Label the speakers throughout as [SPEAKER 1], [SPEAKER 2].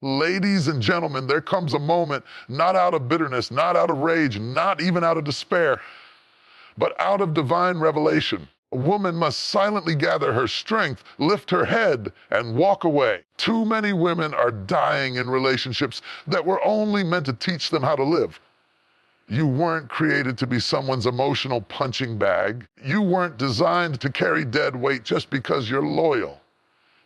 [SPEAKER 1] Ladies and gentlemen, there comes a moment, not out of bitterness, not out of rage, not even out of despair, but out of divine revelation. A woman must silently gather her strength, lift her head, and walk away. Too many women are dying in relationships that were only meant to teach them how to live. You weren't created to be someone's emotional punching bag. You weren't designed to carry dead weight just because you're loyal.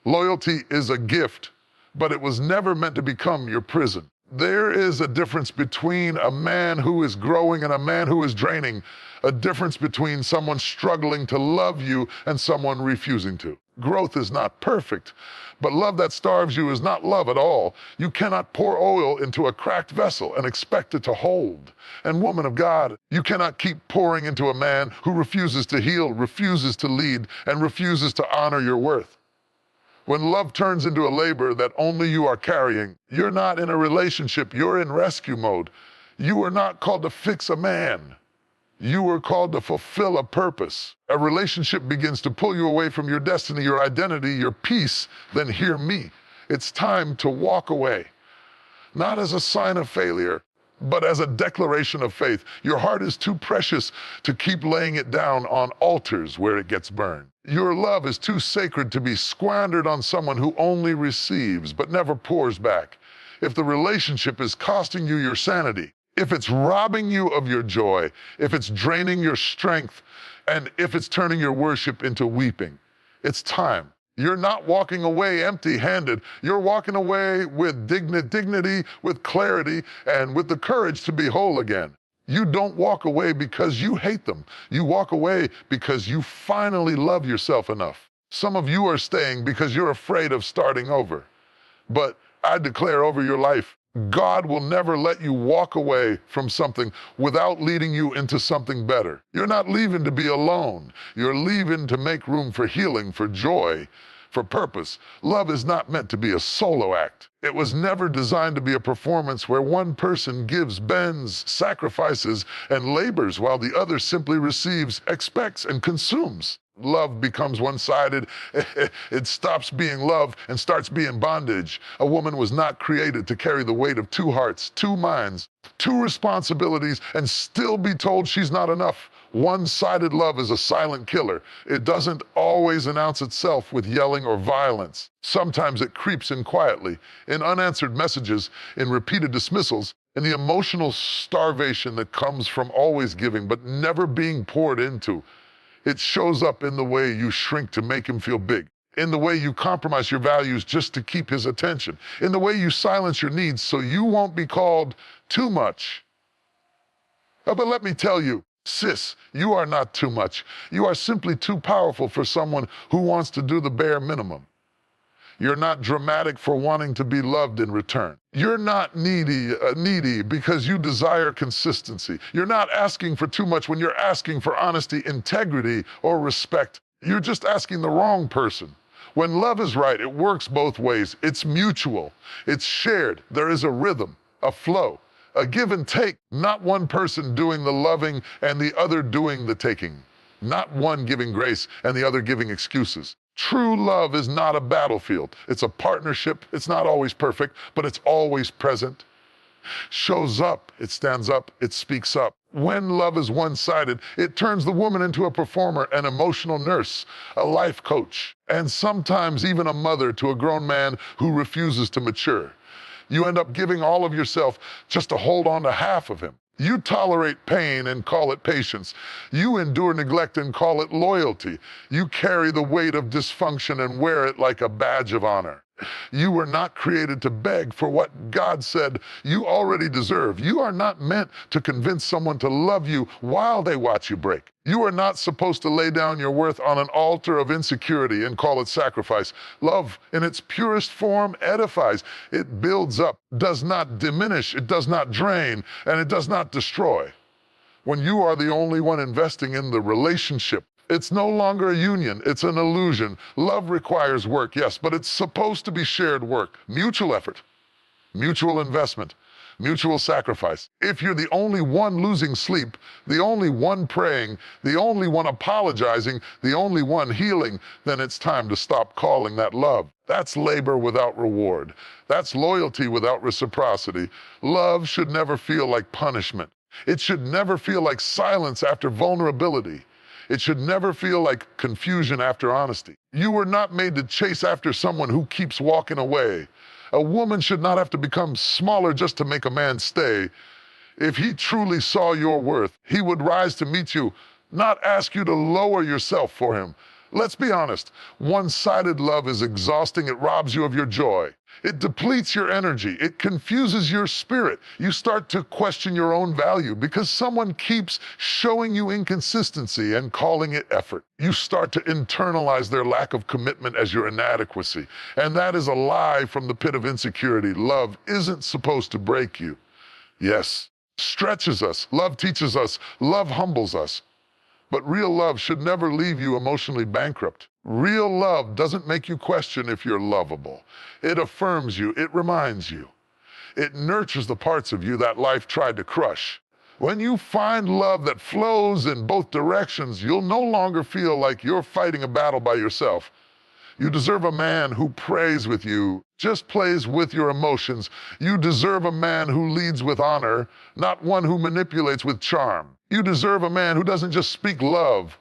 [SPEAKER 1] Loyalty is a gift, but it was never meant to become your prison. There is a difference between a man who is growing and a man who is draining, a difference between someone struggling to love you and someone refusing to. Growth is not perfect, but love that starves you is not love at all. You cannot pour oil into a cracked vessel and expect it to hold. And woman of God, you cannot keep pouring into a man who refuses to heal, refuses to lead, and refuses to honor your worth. When love turns into a labor that only you are carrying, you're not in a relationship, you're in rescue mode. You are not called to fix a man. You were called to fulfill a purpose. A relationship begins to pull you away from your destiny, your identity, your peace. Then hear me. It's time to walk away. Not as a sign of failure, but as a declaration of faith. Your heart is too precious to keep laying it down on altars where it gets burned. Your love is too sacred to be squandered on someone who only receives but never pours back. If the relationship is costing you your sanity, if it's robbing you of your joy, if it's draining your strength, and if it's turning your worship into weeping, it's time. You're not walking away empty-handed. You're walking away with dignity, with clarity, and with the courage to be whole again. You don't walk away because you hate them. You walk away because you finally love yourself enough. Some of you are staying because you're afraid of starting over. But I declare over your life, God will never let you walk away from something without leading you into something better. You're not leaving to be alone. You're leaving to make room for healing, for joy, for purpose. Love is not meant to be a solo act. It was never designed to be a performance where one person gives, bends, sacrifices, and labors while the other simply receives, expects, and consumes. Love becomes one-sided. It stops being love and starts being bondage. A woman was not created to carry the weight of two hearts, two minds, two responsibilities, and still be told she's not enough. One-sided love is a silent killer. It doesn't always announce itself with yelling or violence. Sometimes it creeps in quietly, in unanswered messages, in repeated dismissals, in the emotional starvation that comes from always giving but never being poured into. It shows up in the way you shrink to make him feel big, in the way you compromise your values just to keep his attention, in the way you silence your needs so you won't be called too much. But let me tell you, sis, you are not too much. You are simply too powerful for someone who wants to do the bare minimum. You're not dramatic for wanting to be loved in return. You're not needy because you desire consistency. You're not asking for too much when you're asking for honesty, integrity, or respect. You're just asking the wrong person. When love is right, it works both ways. It's mutual. It's shared. There is a rhythm, a flow, a give and take, not one person doing the loving and the other doing the taking. Not one giving grace and the other giving excuses. True love is not a battlefield. It's a partnership. It's not always perfect, but it's always present. Shows up, it stands up, it speaks up. When love is one-sided, it turns the woman into a performer, an emotional nurse, a life coach, and sometimes even a mother to a grown man who refuses to mature. You end up giving all of yourself just to hold on to half of him. You tolerate pain and call it patience. You endure neglect and call it loyalty. You carry the weight of dysfunction and wear it like a badge of honor. You were not created to beg for what God said you already deserve. You are not meant to convince someone to love you while they watch you break. You are not supposed to lay down your worth on an altar of insecurity and call it sacrifice. Love, in its purest form, edifies. It builds up, does not diminish, it does not drain, and it does not destroy. When you are the only one investing in the relationship, it's no longer a union, it's an illusion. Love requires work, yes, but it's supposed to be shared work, mutual effort, mutual investment, mutual sacrifice. If you're the only one losing sleep, the only one praying, the only one apologizing, the only one healing, then it's time to stop calling that love. That's labor without reward. That's loyalty without reciprocity. Love should never feel like punishment. It should never feel like silence after vulnerability. It should never feel like confusion after honesty. You were not made to chase after someone who keeps walking away. A woman should not have to become smaller just to make a man stay. If he truly saw your worth, he would rise to meet you, not ask you to lower yourself for him. Let's be honest, one-sided love is exhausting. It robs you of your joy. It depletes your energy. It confuses your spirit. You start to question your own value because someone keeps showing you inconsistency and calling it effort. You start to internalize their lack of commitment as your inadequacy. And that is a lie from the pit of insecurity. Love isn't supposed to break you. Yes, stretches us. Love teaches us. Love humbles us. But real love should never leave you emotionally bankrupt. Real love doesn't make you question if you're lovable. It affirms you. It reminds you. It nurtures the parts of you that life tried to crush. When you find love that flows in both directions, you'll no longer feel like you're fighting a battle by yourself. You deserve a man who prays with you, just plays with your emotions. You deserve a man who leads with honor, not one who manipulates with charm. You deserve a man who doesn't just speak love,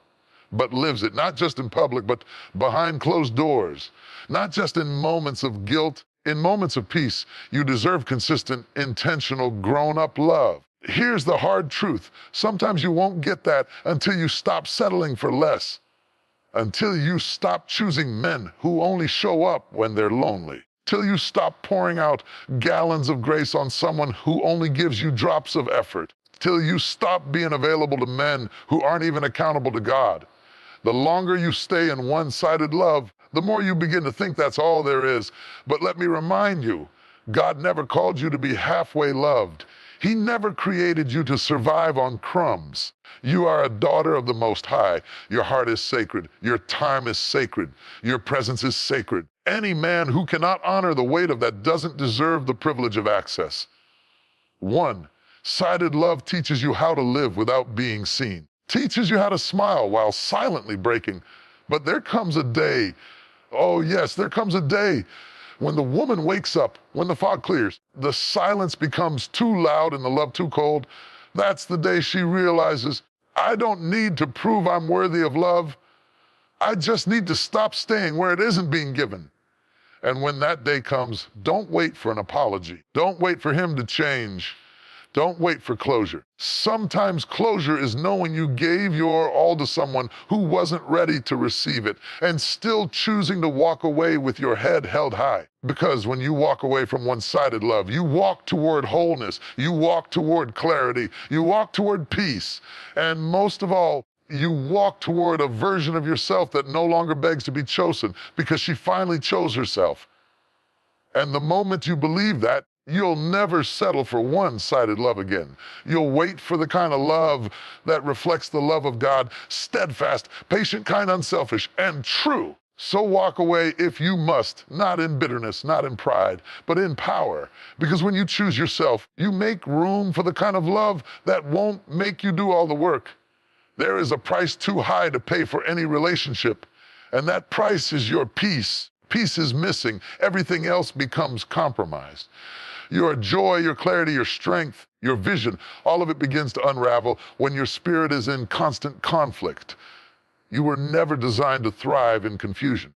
[SPEAKER 1] but lives it, not just in public, but behind closed doors. Not just in moments of guilt, in moments of peace. You deserve consistent, intentional, grown-up love. Here's the hard truth. Sometimes you won't get that until you stop settling for less. Until you stop choosing men who only show up when they're lonely. Till you stop pouring out gallons of grace on someone who only gives you drops of effort. Till you stop being available to men who aren't even accountable to God. The longer you stay in one-sided love, the more you begin to think that's all there is. But let me remind you, God never called you to be halfway loved. He never created you to survive on crumbs. You are a daughter of the Most High. Your heart is sacred. Your time is sacred. Your presence is sacred. Any man who cannot honor the weight of that doesn't deserve the privilege of access. One-sided love teaches you how to live without being seen. Teaches you how to smile while silently breaking. But there comes a day, oh yes, there comes a day when the woman wakes up, when the fog clears, the silence becomes too loud and the love too cold. That's the day she realizes, I don't need to prove I'm worthy of love. I just need to stop staying where it isn't being given. And when that day comes, don't wait for an apology. Don't wait for him to change. Don't wait for closure. Sometimes closure is knowing you gave your all to someone who wasn't ready to receive it and still choosing to walk away with your head held high. Because when you walk away from one-sided love, you walk toward wholeness, you walk toward clarity, you walk toward peace, and most of all, you walk toward a version of yourself that no longer begs to be chosen because she finally chose herself. And the moment you believe that, you'll never settle for one-sided love again. You'll wait for the kind of love that reflects the love of God, steadfast, patient, kind, unselfish, and true. So walk away if you must, not in bitterness, not in pride, but in power. Because when you choose yourself, you make room for the kind of love that won't make you do all the work. There is a price too high to pay for any relationship, and that price is your peace. Peace is missing. Everything else becomes compromised. Your joy, your clarity, your strength, your vision, all of it begins to unravel when your spirit is in constant conflict. You were never designed to thrive in confusion.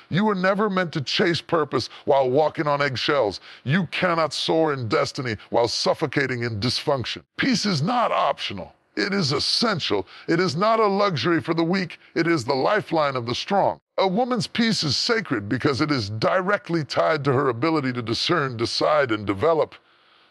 [SPEAKER 1] You were never meant to chase purpose while walking on eggshells. You cannot soar in destiny while suffocating in dysfunction. Peace is not optional. It is essential. It is not a luxury for the weak. It is the lifeline of the strong. A woman's peace is sacred because it is directly tied to her ability to discern, decide, and develop.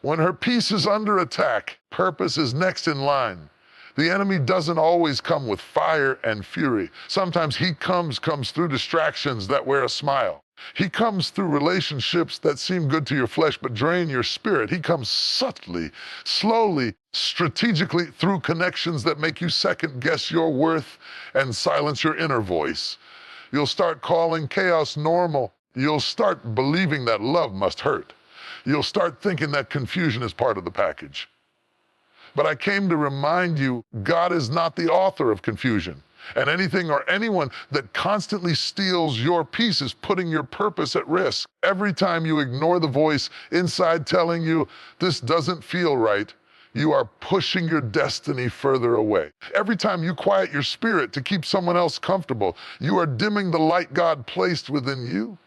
[SPEAKER 1] When her peace is under attack, purpose is next in line. The enemy doesn't always come with fire and fury. Sometimes he comes through distractions that wear a smile. He comes through relationships that seem good to your flesh but drain your spirit. He comes subtly, slowly, strategically through connections that make you second-guess your worth and silence your inner voice. You'll start calling chaos normal. You'll start believing that love must hurt. You'll start thinking that confusion is part of the package. But I came to remind you, God is not the author of confusion. And anything or anyone that constantly steals your peace is putting your purpose at risk. Every time you ignore the voice inside telling you this doesn't feel right, you are pushing your destiny further away. Every time you quiet your spirit to keep someone else comfortable, you are dimming the light God placed within you.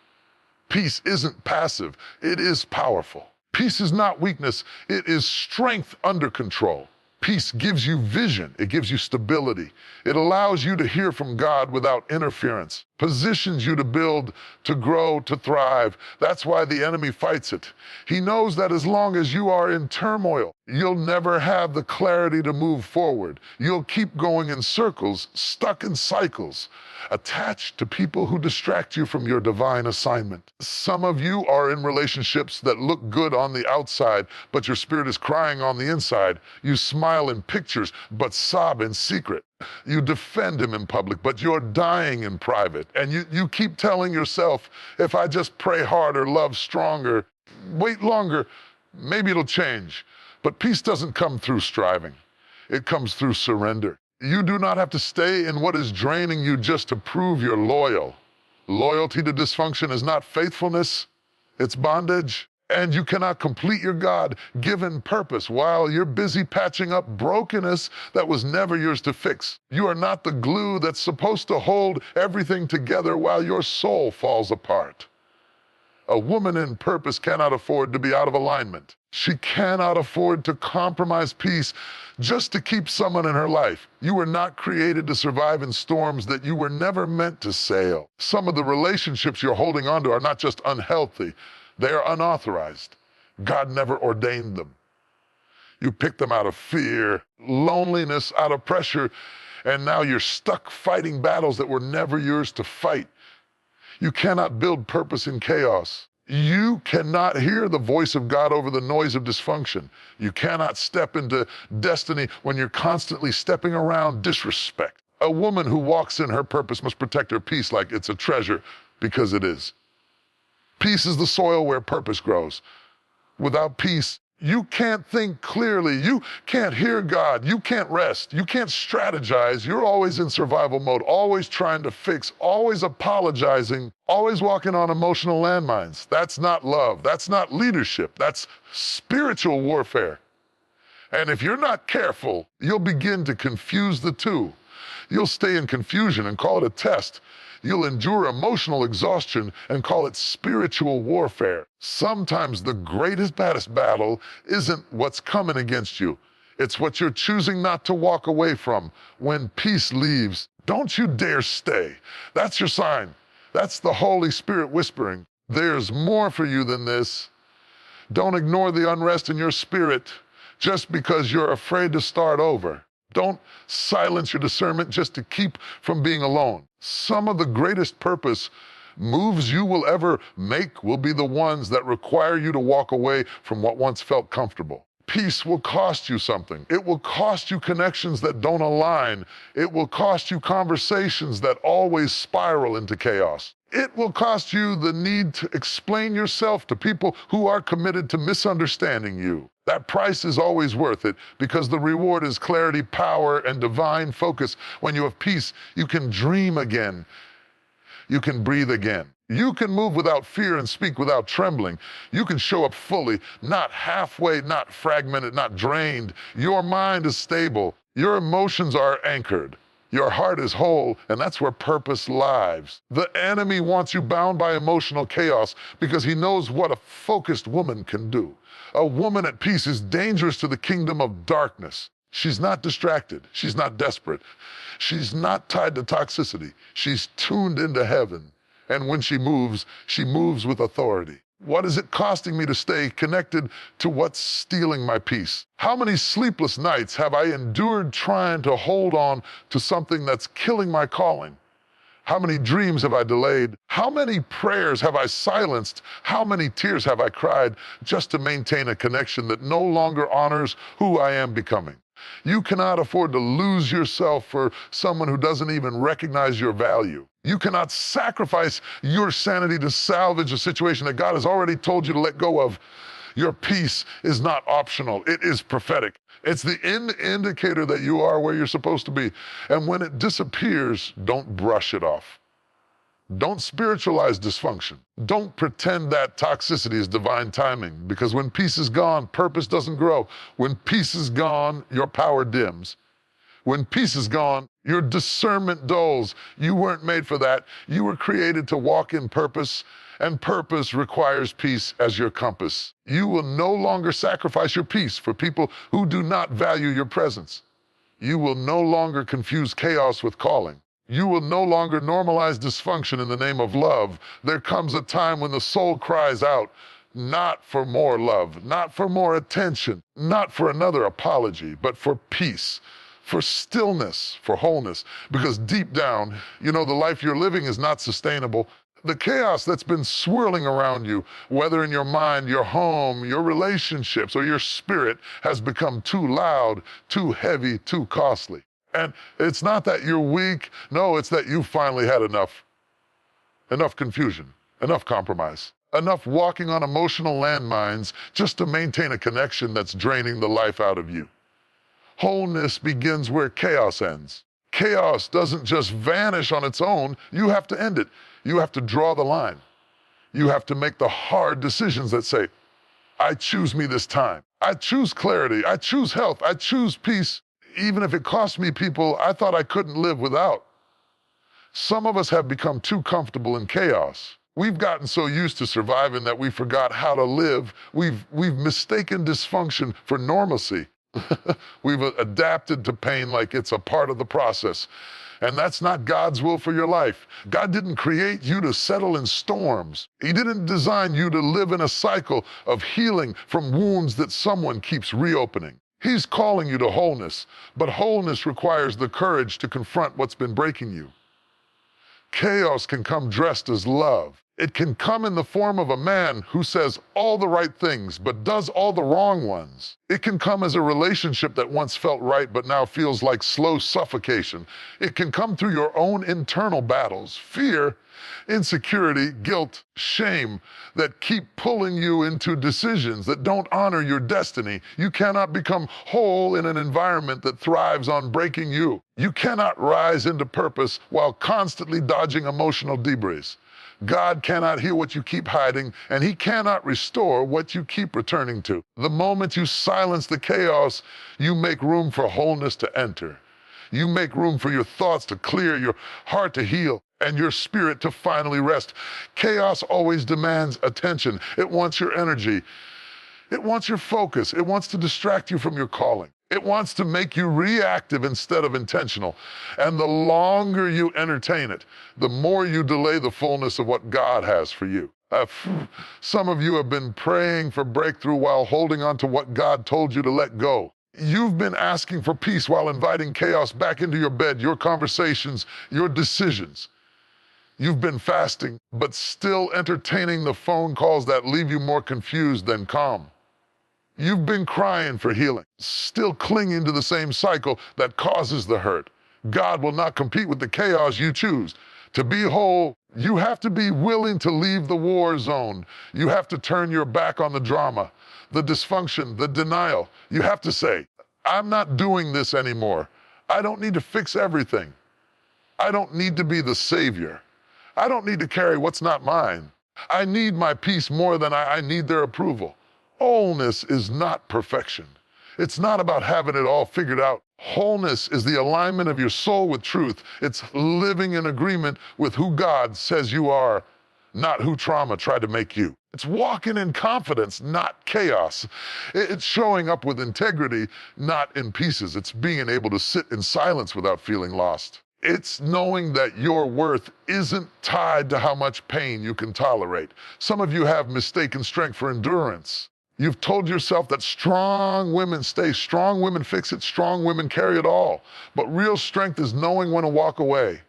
[SPEAKER 1] Peace isn't passive, it is powerful. Peace is not weakness, it is strength under control. Peace gives you vision, it gives you stability. It allows you to hear from God without interference, positions you to build, to grow, to thrive. That's why the enemy fights it. He knows that as long as you are in turmoil, you'll never have the clarity to move forward. You'll keep going in circles, stuck in cycles, attached to people who distract you from your divine assignment. Some of you are in relationships that look good on the outside, but your spirit is crying on the inside. You smile in pictures, but sob in secret. You defend him in public, but you're dying in private. And you keep telling yourself, if I just pray harder, love stronger, wait longer, maybe it'll change. But peace doesn't come through striving. It comes through surrender. You do not have to stay in what is draining you just to prove you're loyal. Loyalty to dysfunction is not faithfulness, it's bondage. And you cannot complete your God-given purpose while you're busy patching up brokenness that was never yours to fix. You are not the glue that's supposed to hold everything together while your soul falls apart. A woman in purpose cannot afford to be out of alignment. She cannot afford to compromise peace just to keep someone in her life. You were not created to survive in storms that you were never meant to sail. Some of the relationships you're holding on to are not just unhealthy, they are unauthorized. God never ordained them. You picked them out of fear, loneliness, out of pressure, and now you're stuck fighting battles that were never yours to fight. You cannot build purpose in chaos. You cannot hear the voice of God over the noise of dysfunction. You cannot step into destiny when you're constantly stepping around disrespect. A woman who walks in her purpose must protect her peace like it's a treasure, because it is. Peace is the soil where purpose grows. Without peace, you can't think clearly. You can't hear God. You can't rest. You can't strategize. You're always in survival mode, always trying to fix, always apologizing, always walking on emotional landmines. That's not love. That's not leadership. That's spiritual warfare. And if you're not careful, you'll begin to confuse the two. You'll stay in confusion and call it a test. You'll endure emotional exhaustion and call it spiritual warfare. Sometimes the greatest, baddest battle isn't what's coming against you. It's what you're choosing not to walk away from. When peace leaves, don't you dare stay. That's your sign. That's the Holy Spirit whispering, there's more for you than this. Don't ignore the unrest in your spirit just because you're afraid to start over. Don't silence your discernment just to keep from being alone. Some of the greatest purpose moves you will ever make will be the ones that require you to walk away from what once felt comfortable. Peace will cost you something. It will cost you connections that don't align. It will cost you conversations that always spiral into chaos. It will cost you the need to explain yourself to people who are committed to misunderstanding you. That price is always worth it because the reward is clarity, power, and divine focus. When you have peace, you can dream again. You can breathe again. You can move without fear and speak without trembling. You can show up fully, not halfway, not fragmented, not drained. Your mind is stable. Your emotions are anchored. Your heart is whole, and that's where purpose lies. The enemy wants you bound by emotional chaos because he knows what a focused woman can do. A woman at peace is dangerous to the kingdom of darkness. She's not distracted. She's not desperate. She's not tied to toxicity. She's tuned into heaven. And when she moves with authority. What is it costing me to stay connected to what's stealing my peace? How many sleepless nights have I endured trying to hold on to something that's killing my calling? How many dreams have I delayed? How many prayers have I silenced? How many tears have I cried just to maintain a connection that no longer honors who I am becoming? You cannot afford to lose yourself for someone who doesn't even recognize your value. You cannot sacrifice your sanity to salvage a situation that God has already told you to let go of. Your peace is not optional, it is prophetic. It's the indicator that you are where you're supposed to be. And when it disappears, don't brush it off. Don't spiritualize dysfunction. Don't pretend that toxicity is divine timing, because when peace is gone, purpose doesn't grow. When peace is gone, your power dims. When peace is gone, your discernment dulls. You weren't made for that. You were created to walk in purpose, and purpose requires peace as your compass. You will no longer sacrifice your peace for people who do not value your presence. You will no longer confuse chaos with calling. You will no longer normalize dysfunction in the name of love. There comes a time when the soul cries out, not for more love, not for more attention, not for another apology, but for peace, for stillness, for wholeness. Because deep down, you know the life you're living is not sustainable. The chaos that's been swirling around you, whether in your mind, your home, your relationships, or your spirit, has become too loud, too heavy, too costly. And it's not that you're weak. No, it's that you finally had enough. Enough confusion, enough compromise, enough walking on emotional landmines just to maintain a connection that's draining the life out of you. Wholeness begins where chaos ends. Chaos doesn't just vanish on its own. You have to end it. You have to draw the line. You have to make the hard decisions that say, I choose me this time. I choose clarity. I choose health. I choose peace. Even if it costs me people I thought I couldn't live without. Some of us have become too comfortable in chaos. We've gotten so used to surviving that we forgot how to live. We've mistaken dysfunction for normalcy. We've adapted to pain like it's a part of the process. And that's not God's will for your life. God didn't create you to settle in storms. He didn't design you to live in a cycle of healing from wounds that someone keeps reopening. He's calling you to wholeness, but wholeness requires the courage to confront what's been breaking you. Chaos can come dressed as love. It can come in the form of a man who says all the right things but does all the wrong ones. It can come as a relationship that once felt right but now feels like slow suffocation. It can come through your own internal battles, fear, insecurity, guilt, shame, that keep pulling you into decisions that don't honor your destiny. You cannot become whole in an environment that thrives on breaking you. You cannot rise into purpose while constantly dodging emotional debris. God cannot heal what you keep hiding, and He cannot restore what you keep returning to. The moment you silence the chaos, you make room for wholeness to enter. You make room for your thoughts to clear, your heart to heal, and your spirit to finally rest. Chaos always demands attention. It wants your energy. It wants your focus. It wants to distract you from your calling. It wants to make you reactive instead of intentional. And the longer you entertain it, the more you delay the fullness of what God has for you. Some of you have been praying for breakthrough while holding on to what God told you to let go. You've been asking for peace while inviting chaos back into your bed, your conversations, your decisions. You've been fasting, but still entertaining the phone calls that leave you more confused than calm. You've been crying for healing, still clinging to the same cycle that causes the hurt. God will not compete with the chaos you choose. To be whole, you have to be willing to leave the war zone. You have to turn your back on the drama, the dysfunction, the denial. You have to say, I'm not doing this anymore. I don't need to fix everything. I don't need to be the savior. I don't need to carry what's not mine. I need my peace more than I need their approval. Wholeness is not perfection. It's not about having it all figured out. Wholeness is the alignment of your soul with truth. It's living in agreement with who God says you are, not who trauma tried to make you. It's walking in confidence, not chaos. It's showing up with integrity, not in pieces. It's being able to sit in silence without feeling lost. It's knowing that your worth isn't tied to how much pain you can tolerate. Some of you have mistaken strength for endurance. You've told yourself that strong women stay, strong women fix it, strong women carry it all. But real strength is knowing when to walk away,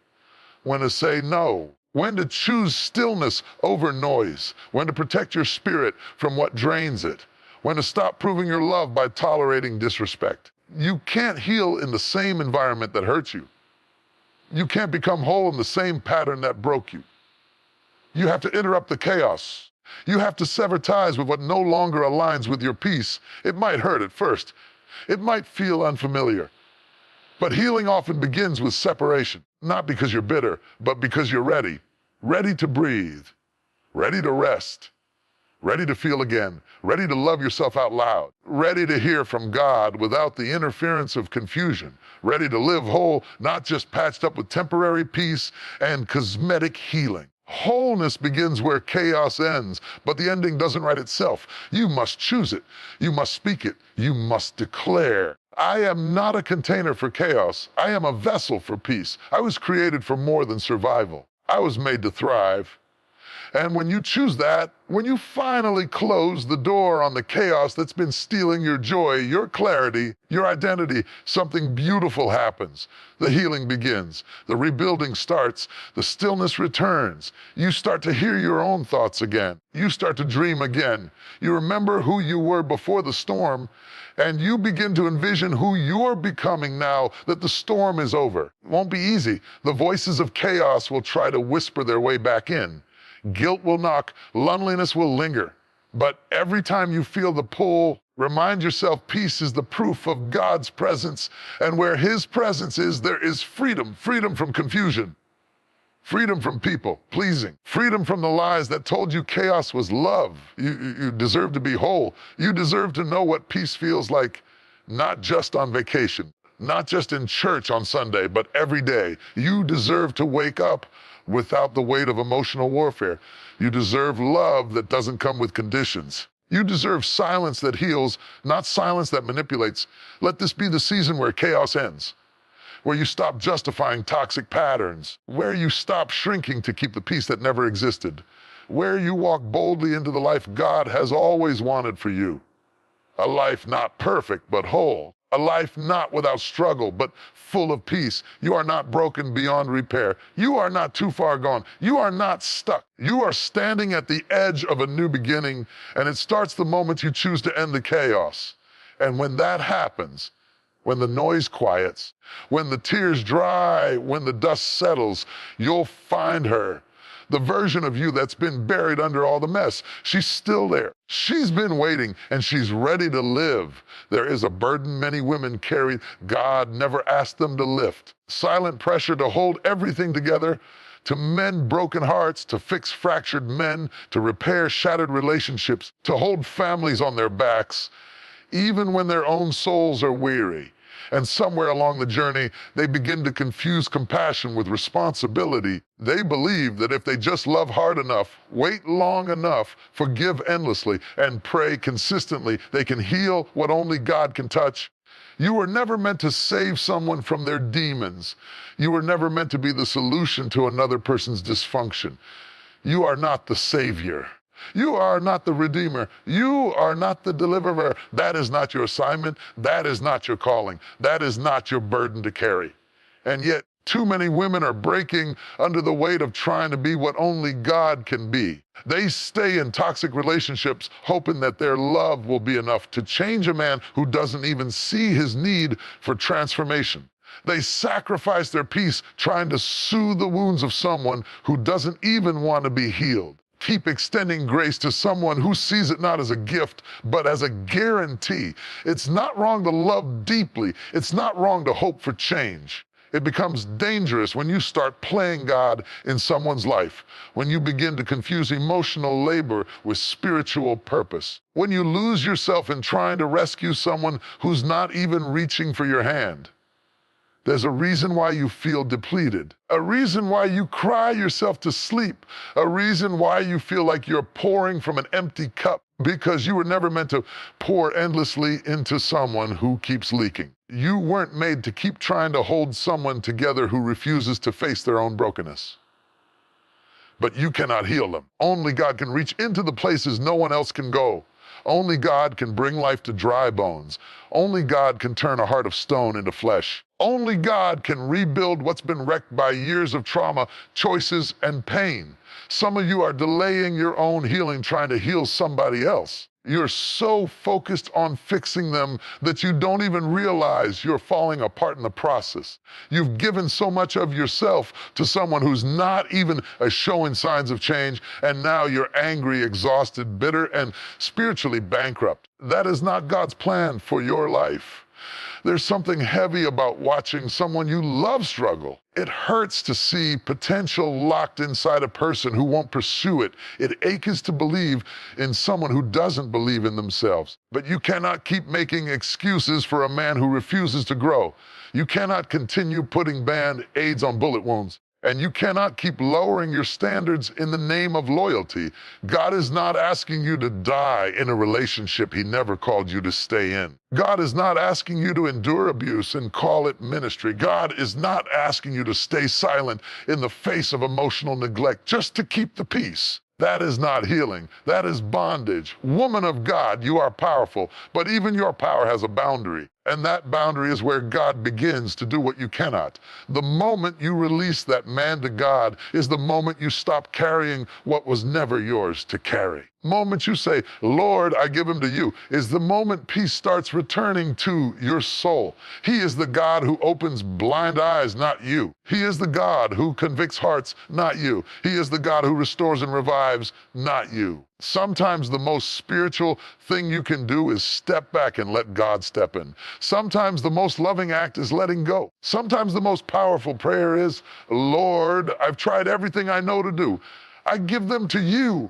[SPEAKER 1] when to say no, when to choose stillness over noise, when to protect your spirit from what drains it, when to stop proving your love by tolerating disrespect. You can't heal in the same environment that hurts you. You can't become whole in the same pattern that broke you. You have to interrupt the chaos. You have to sever ties with what no longer aligns with your peace. It might hurt at first. It might feel unfamiliar. But healing often begins with separation, not because you're bitter, but because you're ready. Ready to breathe, ready to rest, ready to feel again, ready to love yourself out loud, ready to hear from God without the interference of confusion, ready to live whole, not just patched up with temporary peace and cosmetic healing. Wholeness begins where chaos ends, but the ending doesn't write itself. You must choose it. You must speak it. You must declare. I am not a container for chaos. I am a vessel for peace. I was created for more than survival. I was made to thrive. And when you choose that, when you finally close the door on the chaos that's been stealing your joy, your clarity, your identity, something beautiful happens. The healing begins. The rebuilding starts. The stillness returns. You start to hear your own thoughts again. You start to dream again. You remember who you were before the storm, and you begin to envision who you're becoming now that the storm is over. It won't be easy. The voices of chaos will try to whisper their way back in. Guilt will knock, loneliness will linger. But every time you feel the pull, remind yourself peace is the proof of God's presence. And where His presence is, there is freedom. Freedom from confusion. Freedom from people pleasing. Freedom from the lies that told you chaos was love. You deserve to be whole. You deserve to know what peace feels like, not just on vacation, not just in church on Sunday, but every day. You deserve to wake up without the weight of emotional warfare. You deserve love that doesn't come with conditions. You deserve silence that heals, not silence that manipulates. Let this be the season where chaos ends, where you stop justifying toxic patterns, where you stop shrinking to keep the peace that never existed, where you walk boldly into the life God has always wanted for you. A life not perfect, but whole. A life not without struggle, but full of peace. You are not broken beyond repair. You are not too far gone. You are not stuck. You are standing at the edge of a new beginning, and it starts the moment you choose to end the chaos. And when that happens, when the noise quiets, when the tears dry, when the dust settles, you'll find her. The version of you that's been buried under all the mess. She's still there. She's been waiting, and she's ready to live. There is a burden many women carry God never asked them to lift. Silent pressure to hold everything together, to mend broken hearts, to fix fractured men, to repair shattered relationships, to hold families on their backs, even when their own souls are weary. And somewhere along the journey, they begin to confuse compassion with responsibility. They believe that if they just love hard enough, wait long enough, forgive endlessly, and pray consistently, they can heal what only God can touch. You were never meant to save someone from their demons. You were never meant to be the solution to another person's dysfunction. You are not the savior. You are not the redeemer. You are not the deliverer. That is not your assignment. That is not your calling. That is not your burden to carry. And yet, too many women are breaking under the weight of trying to be what only God can be. They stay in toxic relationships hoping that their love will be enough to change a man who doesn't even see his need for transformation. They sacrifice their peace trying to soothe the wounds of someone who doesn't even want to be healed. Keep extending grace to someone who sees it not as a gift, but as a guarantee. It's not wrong to love deeply. It's not wrong to hope for change. It becomes dangerous when you start playing God in someone's life, when you begin to confuse emotional labor with spiritual purpose, when you lose yourself in trying to rescue someone who's not even reaching for your hand. There's a reason why you feel depleted, a reason why you cry yourself to sleep, a reason why you feel like you're pouring from an empty cup, because you were never meant to pour endlessly into someone who keeps leaking. You weren't made to keep trying to hold someone together who refuses to face their own brokenness. But you cannot heal them. Only God can reach into the places no one else can go. Only God can bring life to dry bones. Only God can turn a heart of stone into flesh. Only God can rebuild what's been wrecked by years of trauma, choices, and pain. Some of you are delaying your own healing trying to heal somebody else. You're so focused on fixing them that you don't even realize you're falling apart in the process. You've given so much of yourself to someone who's not even showing signs of change, and now you're angry, exhausted, bitter, and spiritually bankrupt. That is not God's plan for your life. There's something heavy about watching someone you love struggle. It hurts to see potential locked inside a person who won't pursue it. It aches to believe in someone who doesn't believe in themselves. But you cannot keep making excuses for a man who refuses to grow. You cannot continue putting band-aids on bullet wounds. And you cannot keep lowering your standards in the name of loyalty. God is not asking you to die in a relationship He never called you to stay in. God is not asking you to endure abuse and call it ministry. God is not asking you to stay silent in the face of emotional neglect just to keep the peace. That is not healing. That is bondage. Woman of God, you are powerful, but even your power has a boundary. And that boundary is where God begins to do what you cannot. The moment you release that man to God is the moment you stop carrying what was never yours to carry. Moment you say, Lord, I give him to you, is the moment peace starts returning to your soul. He is the God who opens blind eyes, not you. He is the God who convicts hearts, not you. He is the God who restores and revives, not you. Sometimes the most spiritual thing you can do is step back and let God step in. Sometimes the most loving act is letting go. Sometimes the most powerful prayer is, Lord, I've tried everything I know to do. I give them to you.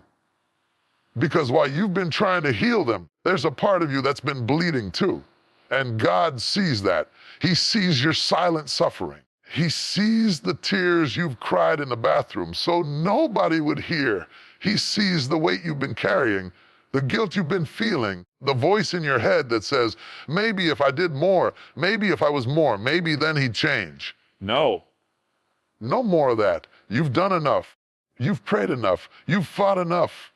[SPEAKER 1] Because while you've been trying to heal them, there's a part of you that's been bleeding too. And God sees that. He sees your silent suffering. He sees the tears you've cried in the bathroom so nobody would hear. He sees the weight you've been carrying, the guilt you've been feeling, the voice in your head that says, maybe if I did more, maybe if I was more, maybe then he'd change. No. No more of that. You've done enough. You've prayed enough. You've fought enough.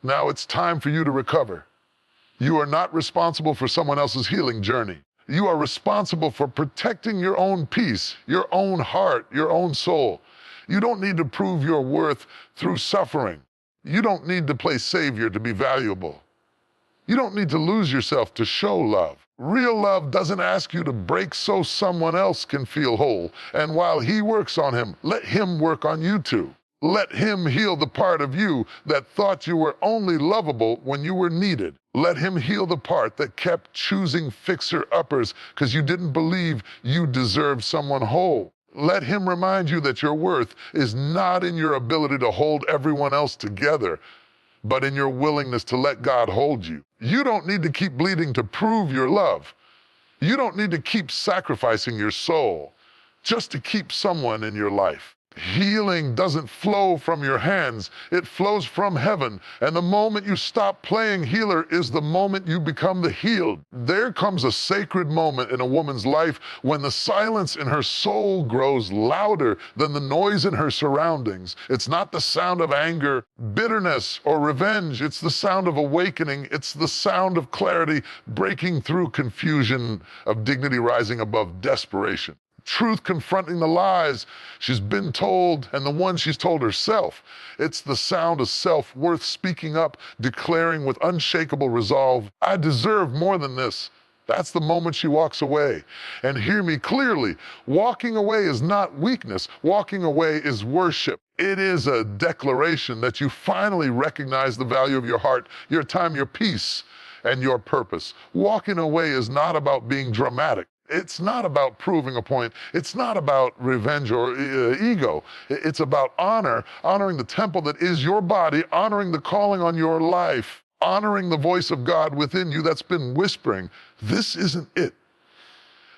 [SPEAKER 1] Now it's time for you to recover. You are not responsible for someone else's healing journey. You are responsible for protecting your own peace, your own heart, your own soul. You don't need to prove your worth through suffering. You don't need to play savior to be valuable. You don't need to lose yourself to show love. Real love doesn't ask you to break so someone else can feel whole. And while he works on him, let him work on you too. Let him heal the part of you that thought you were only lovable when you were needed. Let him heal the part that kept choosing fixer-uppers because you didn't believe you deserved someone whole. Let him remind you that your worth is not in your ability to hold everyone else together, but in your willingness to let God hold you. You don't need to keep bleeding to prove your love. You don't need to keep sacrificing your soul just to keep someone in your life. Healing doesn't flow from your hands, it flows from heaven. And the moment you stop playing healer is the moment you become the healed. There comes a sacred moment in a woman's life when the silence in her soul grows louder than the noise in her surroundings. It's not the sound of anger, bitterness, or revenge. It's the sound of awakening. It's the sound of clarity breaking through confusion, of dignity rising above desperation. Truth confronting the lies she's been told and the ones she's told herself. It's the sound of self-worth speaking up, declaring with unshakable resolve, I deserve more than this. That's the moment she walks away. And hear me clearly, walking away is not weakness. Walking away is worship. It is a declaration that you finally recognize the value of your heart, your time, your peace, and your purpose. Walking away is not about being dramatic. It's not about proving a point. It's not about revenge or ego. It's about honor, honoring the temple that is your body, honoring the calling on your life, honoring the voice of God within you that's been whispering, this isn't it.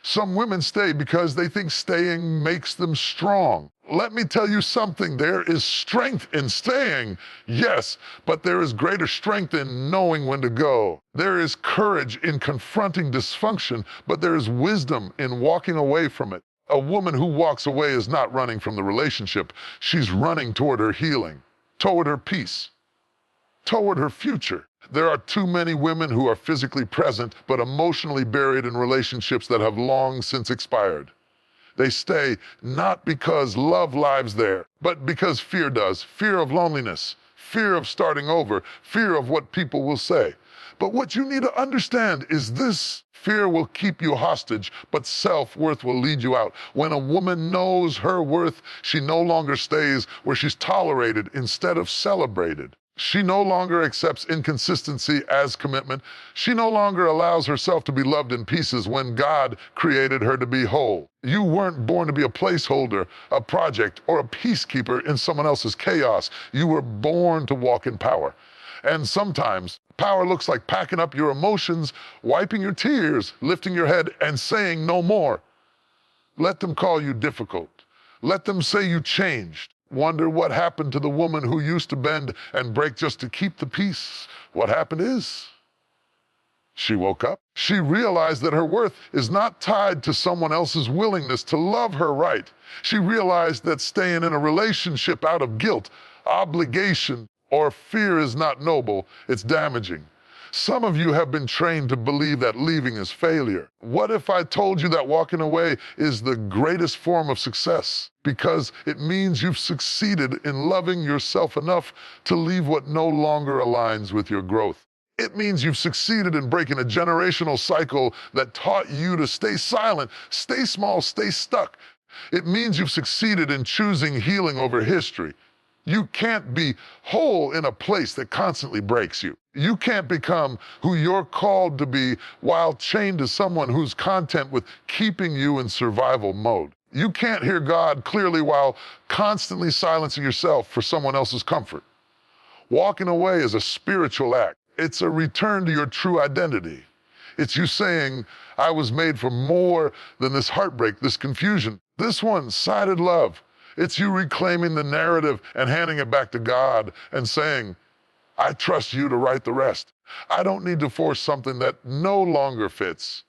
[SPEAKER 1] Some women stay because they think staying makes them strong. Let me tell you something, there is strength in staying, yes, but there is greater strength in knowing when to go. There is courage in confronting dysfunction, but there is wisdom in walking away from it. A woman who walks away is not running from the relationship. She's running toward her healing, toward her peace, toward her future. There are too many women who are physically present, but emotionally buried in relationships that have long since expired. They stay not because love lives there, but because fear does. Fear of loneliness, fear of starting over, fear of what people will say. But what you need to understand is this fear will keep you hostage, but self-worth will lead you out. When a woman knows her worth, she no longer stays where she's tolerated instead of celebrated. She no longer accepts inconsistency as commitment. She no longer allows herself to be loved in pieces when God created her to be whole. You weren't born to be a placeholder, a project, or a peacekeeper in someone else's chaos. You were born to walk in power. And sometimes power looks like packing up your emotions, wiping your tears, lifting your head, and saying no more. Let them call you difficult. Let them say you changed. Wonder what happened to the woman who used to bend and break just to keep the peace. What happened is, she woke up. She realized that her worth is not tied to someone else's willingness to love her right. She realized that staying in a relationship out of guilt, obligation, or fear is not noble, it's damaging. Some of you have been trained to believe that leaving is failure. What if I told you that walking away is the greatest form of success? Because it means you've succeeded in loving yourself enough to leave what no longer aligns with your growth. It means you've succeeded in breaking a generational cycle that taught you to stay silent, stay small, stay stuck. It means you've succeeded in choosing healing over history. You can't be whole in a place that constantly breaks you. You can't become who you're called to be while chained to someone who's content with keeping you in survival mode. You can't hear God clearly while constantly silencing yourself for someone else's comfort. Walking away is a spiritual act. It's a return to your true identity. It's you saying, I was made for more than this heartbreak, this confusion, this one-sided love. It's you reclaiming the narrative and handing it back to God and saying, I trust you to write the rest. I don't need to force something that no longer fits.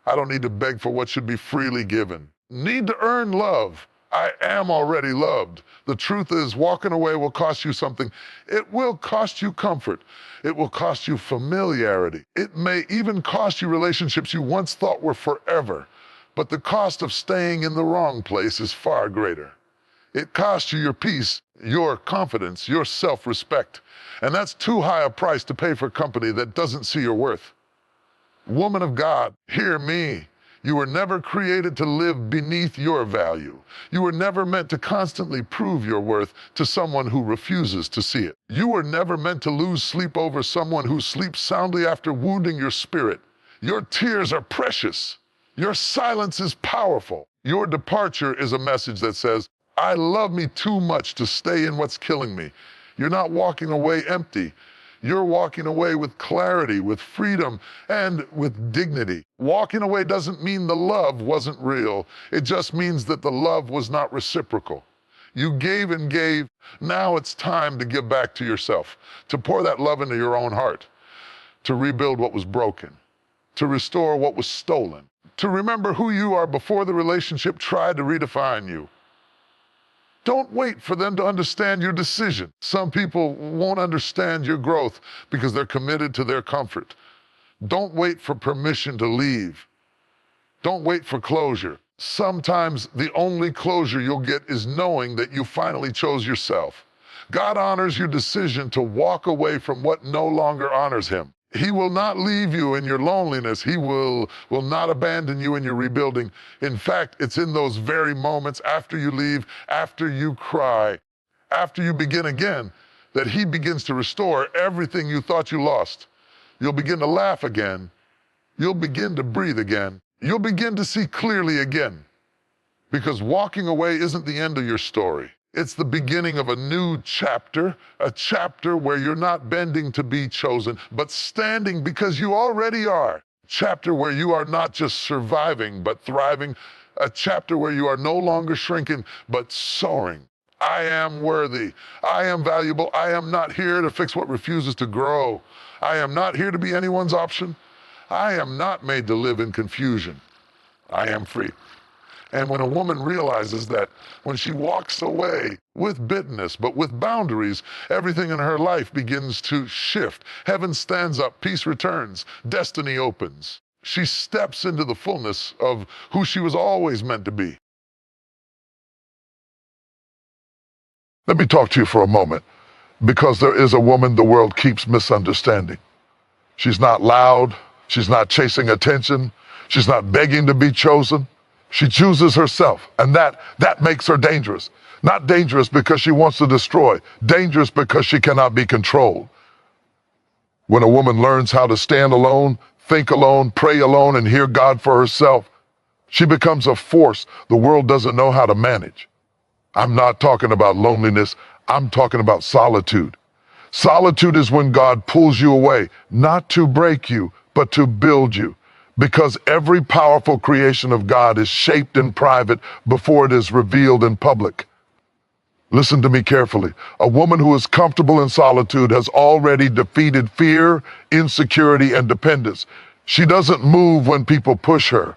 [SPEAKER 1] I don't need to beg for what should be freely given. Need to earn love. I am already loved. The truth is, walking away will cost you something. It will cost you comfort. It will cost you familiarity. It may even cost you relationships you once thought were forever. But the cost of staying in the wrong place is far greater. It costs you your peace, your confidence, your self-respect. And that's too high a price to pay for a company that doesn't see your worth. Woman of God, hear me. You were never created to live beneath your value. You were never meant to constantly prove your worth to someone who refuses to see it. You were never meant to lose sleep over someone who sleeps soundly after wounding your spirit. Your tears are precious. Your silence is powerful. Your departure is a message that says, I love me too much to stay in what's killing me. You're not walking away empty. You're walking away with clarity, with freedom, and with dignity. Walking away doesn't mean the love wasn't real. It just means that the love was not reciprocal. You gave and gave. Now it's time to give back to yourself, to pour that love into your own heart, to rebuild what was broken, to restore what was stolen, to remember who you are before the relationship tried to redefine you. Don't wait for them to understand your decision. Some people won't understand your growth because they're committed to their comfort. Don't wait for permission to leave. Don't wait for closure. Sometimes the only closure you'll get is knowing that you finally chose yourself. God honors your decision to walk away from what no longer honors him. He will not leave you in your loneliness. He will not abandon you in your rebuilding. In fact, it's in those very moments after you leave, after you cry, after you begin again, that he begins to restore everything you thought you lost. You'll begin to laugh again. You'll begin to breathe again. You'll begin to see clearly again. Because walking away isn't the end of your story. It's the beginning of a new chapter, a chapter where you're not bending to be chosen, but standing because you already are. A chapter where you are not just surviving, but thriving. A chapter where you are no longer shrinking, but soaring. I am worthy. I am valuable. I am not here to fix what refuses to grow. I am not here to be anyone's option. I am not made to live in confusion. I am free. And when a woman realizes that, when she walks away with bitterness, but with boundaries, everything in her life begins to shift. Heaven stands up, peace returns, destiny opens. She steps into the fullness of who she was always meant to be. Let me talk to you for a moment. Because there is a woman the world keeps misunderstanding. She's not loud. She's not chasing attention. She's not begging to be chosen. She chooses herself, and that makes her dangerous. Not dangerous because she wants to destroy, dangerous because she cannot be controlled. When a woman learns how to stand alone, think alone, pray alone, and hear God for herself, she becomes a force the world doesn't know how to manage. I'm not talking about loneliness. I'm talking about solitude. Solitude is when God pulls you away, not to break you, but to build you. Because every powerful creation of God is shaped in private before it is revealed in public. Listen to me carefully. A woman who is comfortable in solitude has already defeated fear, insecurity, and dependence. She doesn't move when people push her.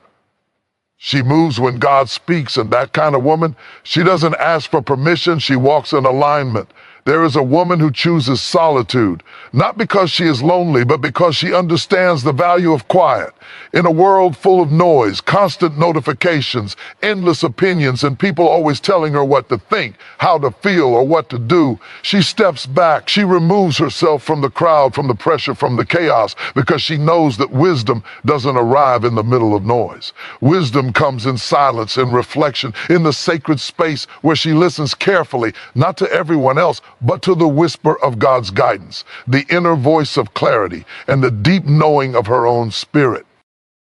[SPEAKER 1] She moves when God speaks, and that kind of woman, she doesn't ask for permission, she walks in alignment. There is a woman who chooses solitude, not because she is lonely, but because she understands the value of quiet. In a world full of noise, constant notifications, endless opinions, and people always telling her what to think, how to feel, or what to do, she steps back. She removes herself from the crowd, from the pressure, from the chaos, because she knows that wisdom doesn't arrive in the middle of noise. Wisdom comes in silence, in reflection, in the sacred space where she listens carefully, not to everyone else, but to the whisper of God's guidance, the inner voice of clarity, and the deep knowing of her own spirit.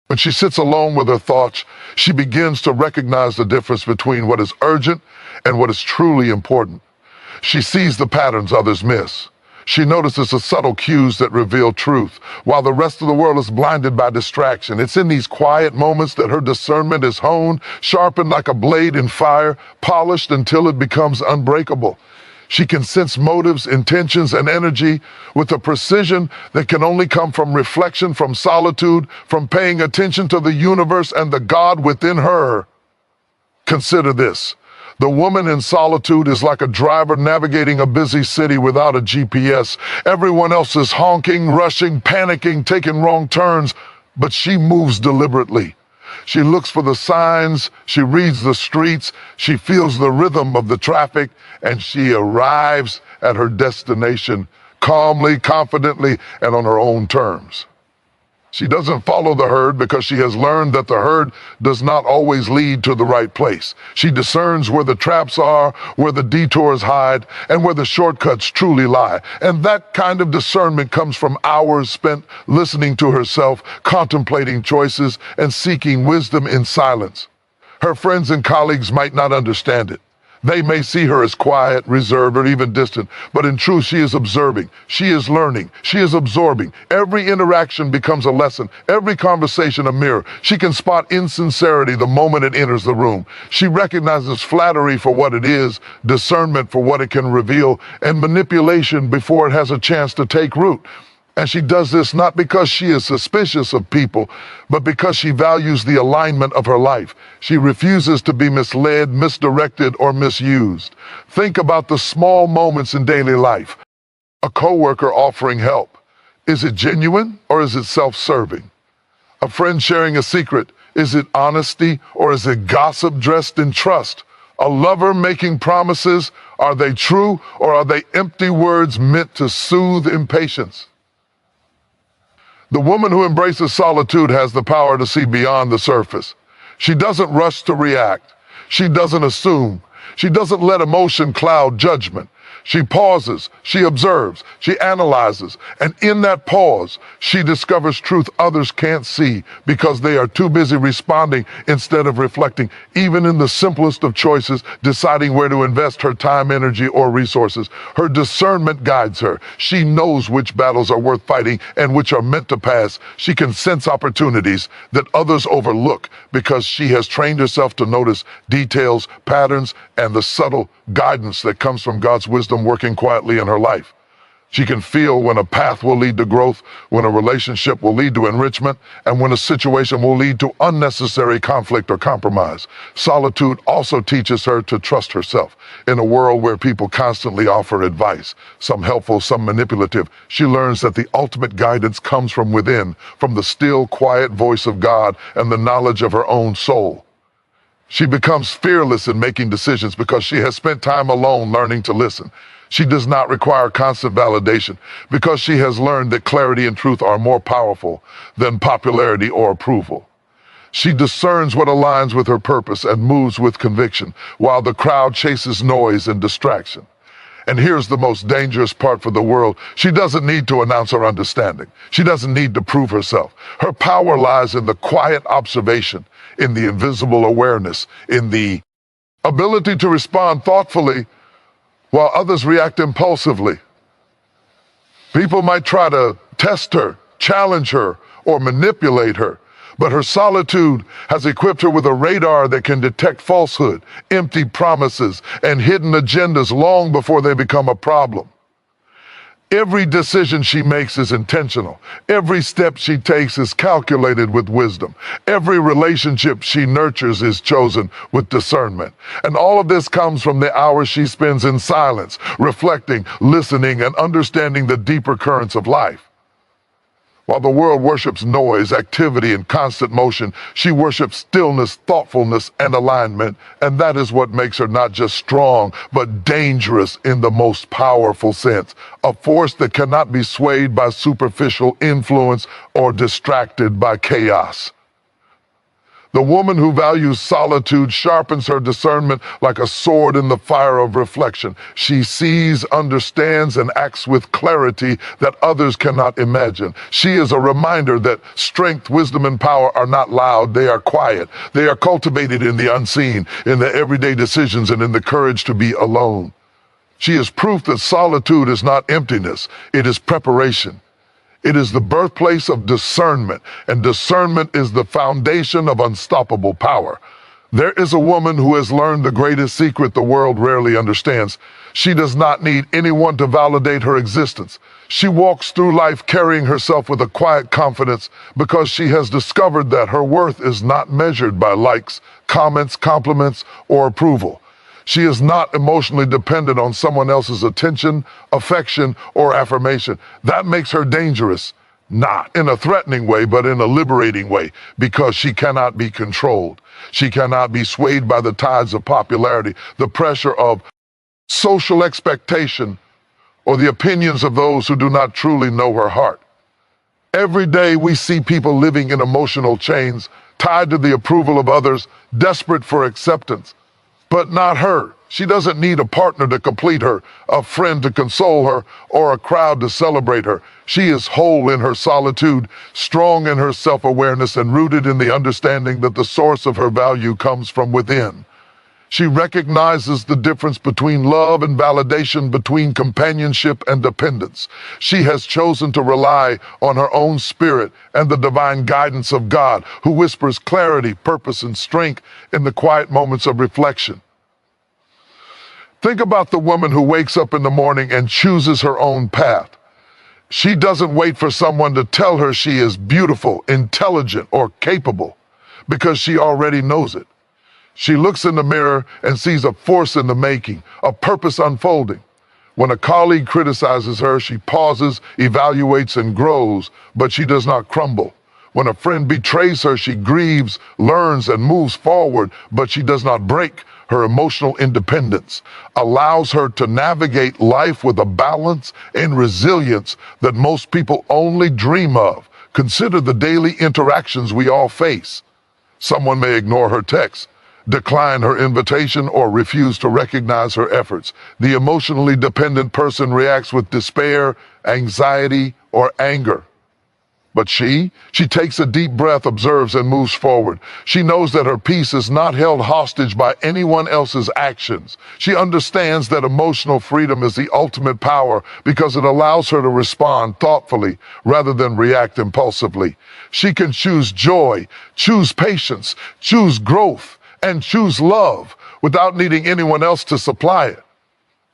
[SPEAKER 1] When she sits alone with her thoughts, she begins to recognize the difference between what is urgent and what is truly important. She sees the patterns others miss. She notices the subtle cues that reveal truth, while the rest of the world is blinded by distraction. It's in these quiet moments that her discernment is honed, sharpened like a blade in fire, polished until it becomes unbreakable. She can sense motives, intentions, and energy with a precision that can only come from reflection, from solitude, from paying attention to the universe and the God within her. Consider this. The woman in solitude is like a driver navigating a busy city without a GPS. Everyone else is honking, rushing, panicking, taking wrong turns, but she moves deliberately. She looks for the signs, she reads the streets, she feels the rhythm of the traffic, and she arrives at her destination calmly, confidently, and on her own terms. She doesn't follow the herd because she has learned that the herd does not always lead to the right place. She discerns where the traps are, where the detours hide, and where the shortcuts truly lie. And that kind of discernment comes from hours spent listening to herself, contemplating choices, and seeking wisdom in silence. Her friends and colleagues might not understand it. They may see her as quiet, reserved, or even distant, but in truth, she is observing, she is learning, she is absorbing. Every interaction becomes a lesson, every conversation a mirror. She can spot insincerity the moment it enters the room. She recognizes flattery for what it is, discernment for what it can reveal, and manipulation before it has a chance to take root. And she does this not because she is suspicious of people, but because she values the alignment of her life. She refuses to be misled, misdirected, or misused. Think about the small moments in daily life. A coworker offering help. Is it genuine or is it self-serving? A friend sharing a secret. Is it honesty or is it gossip dressed in trust? A lover making promises. Are they true or are they empty words meant to soothe impatience? The woman who embraces solitude has the power to see beyond the surface. She doesn't rush to react. She doesn't assume. She doesn't let emotion cloud judgment. She pauses, she observes, she analyzes, and in that pause, she discovers truth others can't see because they are too busy responding instead of reflecting. Even in the simplest of choices, deciding where to invest her time, energy, or resources, her discernment guides her. She knows which battles are worth fighting and which are meant to pass. She can sense opportunities that others overlook because she has trained herself to notice details, patterns, and the subtle guidance that comes from God's wisdom working quietly in her life. She can feel when a path will lead to growth, when a relationship will lead to enrichment, and when a situation will lead to unnecessary conflict or compromise. Solitude also teaches her to trust herself. In a world where people constantly offer advice, some helpful, some manipulative, she learns that the ultimate guidance comes from within, from the still, quiet voice of God and the knowledge of her own soul. She becomes fearless in making decisions because she has spent time alone learning to listen. She does not require constant validation because she has learned that clarity and truth are more powerful than popularity or approval. She discerns what aligns with her purpose and moves with conviction, while the crowd chases noise and distraction. And here's the most dangerous part for the world. She doesn't need to announce her understanding. She doesn't need to prove herself. Her power lies in the quiet observation, in the invisible awareness, in the ability to respond thoughtfully while others react impulsively. People might try to test her, challenge her, or manipulate her, but her solitude has equipped her with a radar that can detect falsehood, empty promises, and hidden agendas long before they become a problem. Every decision she makes is intentional. Every step she takes is calculated with wisdom. Every relationship she nurtures is chosen with discernment. And all of this comes from the hours she spends in silence, reflecting, listening, and understanding the deeper currents of life. While the world worships noise, activity, and constant motion, she worships stillness, thoughtfulness, and alignment. And that is what makes her not just strong, but dangerous in the most powerful sense. A force that cannot be swayed by superficial influence or distracted by chaos. The woman who values solitude sharpens her discernment like a sword in the fire of reflection. She sees, understands, and acts with clarity that others cannot imagine. She is a reminder that strength, wisdom, and power are not loud, they are quiet. They are cultivated in the unseen, in the everyday decisions, and in the courage to be alone. She is proof that solitude is not emptiness, it is preparation. It is the birthplace of discernment, and discernment is the foundation of unstoppable power. There is a woman who has learned the greatest secret the world rarely understands. She does not need anyone to validate her existence. She walks through life carrying herself with a quiet confidence because she has discovered that her worth is not measured by likes, comments, compliments, or approval. She is not emotionally dependent on someone else's attention, affection, or affirmation. That makes her dangerous, not in a threatening way, but in a liberating way, because she cannot be controlled. She cannot be swayed by the tides of popularity, the pressure of social expectation, or the opinions of those who do not truly know her heart. Every day we see people living in emotional chains, tied to the approval of others, desperate for acceptance. But not her. She doesn't need a partner to complete her, a friend to console her, or a crowd to celebrate her. She is whole in her solitude, strong in her self-awareness, and rooted in the understanding that the source of her value comes from within. She recognizes the difference between love and validation, between companionship and dependence. She has chosen to rely on her own spirit and the divine guidance of God, who whispers clarity, purpose, and strength in the quiet moments of reflection. Think about the woman who wakes up in the morning and chooses her own path. She doesn't wait for someone to tell her she is beautiful, intelligent, or capable, because she already knows it. She looks in the mirror and sees a force in the making, a purpose unfolding. When a colleague criticizes her, she pauses, evaluates, and grows, but she does not crumble. When a friend betrays her, she grieves, learns, and moves forward, but she does not break. Her emotional independence allows her to navigate life with a balance and resilience that most people only dream of. Consider the daily interactions we all face. Someone may ignore her text, decline her invitation, or refuse to recognize her efforts. The emotionally dependent person reacts with despair, anxiety, or anger. But she takes a deep breath, observes, and moves forward. She knows that her peace is not held hostage by anyone else's actions. She understands that emotional freedom is the ultimate power because it allows her to respond thoughtfully rather than react impulsively. She can choose joy, choose patience, choose growth, and choose love without needing anyone else to supply it.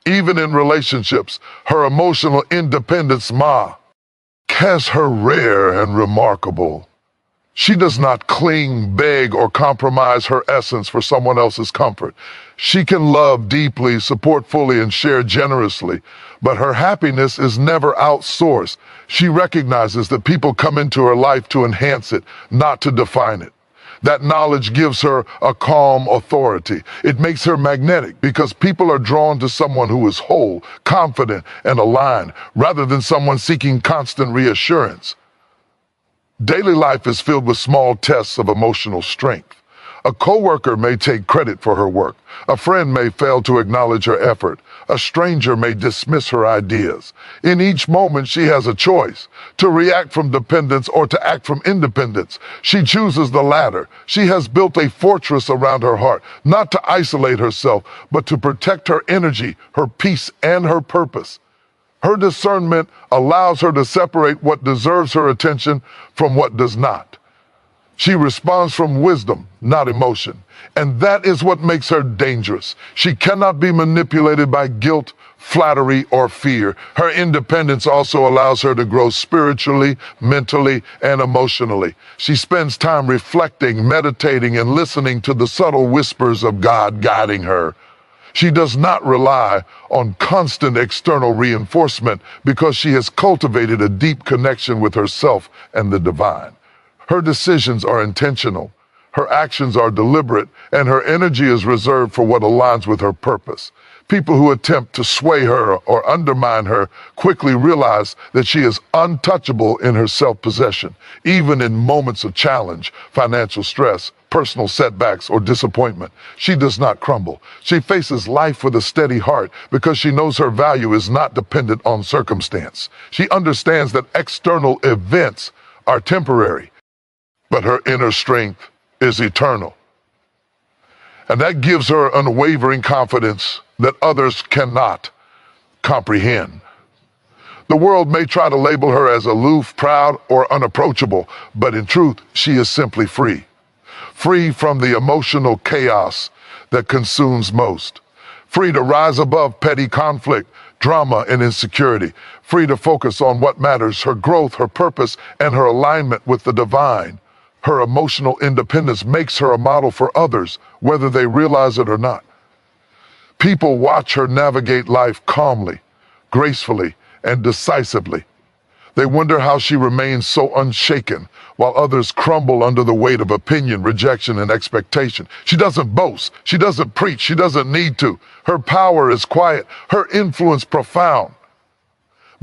[SPEAKER 1] Even in relationships, her emotional independence has her rare and remarkable. She does not cling, beg, or compromise her essence for someone else's comfort. She can love deeply, support fully, and share generously, but her happiness is never outsourced. She recognizes that people come into her life to enhance it, not to define it. That knowledge gives her a calm authority. It makes her magnetic because people are drawn to someone who is whole, confident, and aligned, rather than someone seeking constant reassurance. Daily life is filled with small tests of emotional strength. A coworker may take credit for her work. A friend may fail to acknowledge her effort. A stranger may dismiss her ideas. In each moment, she has a choice: to react from dependence or to act from independence. She chooses the latter. She has built a fortress around her heart, not to isolate herself, but to protect her energy, her peace, and her purpose. Her discernment allows her to separate what deserves her attention from what does not. She responds from wisdom, not emotion. And that is what makes her dangerous. She cannot be manipulated by guilt, flattery, or fear. Her independence also allows her to grow spiritually, mentally, and emotionally. She spends time reflecting, meditating, and listening to the subtle whispers of God guiding her. She does not rely on constant external reinforcement because she has cultivated a deep connection with herself and the divine. Her decisions are intentional, her actions are deliberate, and her energy is reserved for what aligns with her purpose. People who attempt to sway her or undermine her quickly realize that she is untouchable in her self-possession, even in moments of challenge, financial stress, personal setbacks, or disappointment. She does not crumble. She faces life with a steady heart because she knows her value is not dependent on circumstance. She understands that external events are temporary, but her inner strength is eternal. And that gives her unwavering confidence that others cannot comprehend. The world may try to label her as aloof, proud, or unapproachable, but in truth, she is simply free. Free from the emotional chaos that consumes most. Free to rise above petty conflict, drama, and insecurity. Free to focus on what matters: her growth, her purpose, and her alignment with the divine. Her emotional independence makes her a model for others, whether they realize it or not. People watch her navigate life calmly, gracefully, and decisively. They wonder how she remains so unshaken, while others crumble under the weight of opinion, rejection, and expectation. She doesn't boast. She doesn't preach. She doesn't need to. Her power is quiet. Her influence profound.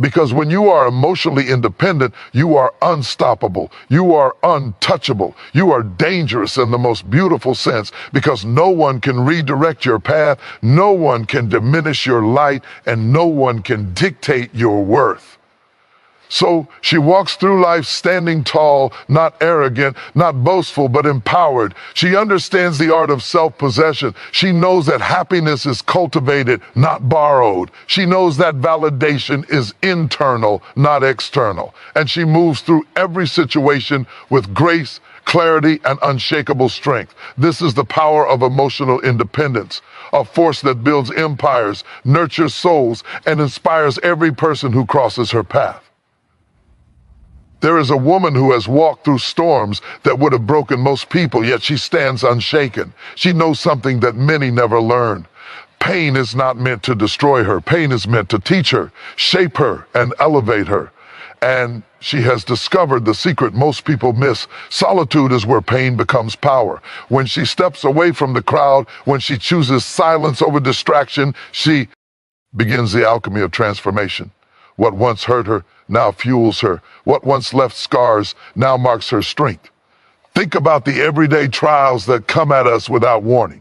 [SPEAKER 1] Because when you are emotionally independent, you are unstoppable. You are untouchable. You are dangerous in the most beautiful sense, because no one can redirect your path, no one can diminish your light, and no one can dictate your worth. So she walks through life standing tall, not arrogant, not boastful, but empowered. She understands the art of self-possession. She knows that happiness is cultivated, not borrowed. She knows that validation is internal, not external. And she moves through every situation with grace, clarity, and unshakable strength. This is the power of emotional independence, a force that builds empires, nurtures souls, and inspires every person who crosses her path. There is a woman who has walked through storms that would have broken most people, yet she stands unshaken. She knows something that many never learn. Pain is not meant to destroy her. Pain is meant to teach her, shape her, and elevate her. And she has discovered the secret most people miss. Solitude is where pain becomes power. When she steps away from the crowd, when she chooses silence over distraction, she begins the alchemy of transformation. What once hurt her now fuels her. What once left scars now marks her strength. Think about the everyday trials that come at us without warning.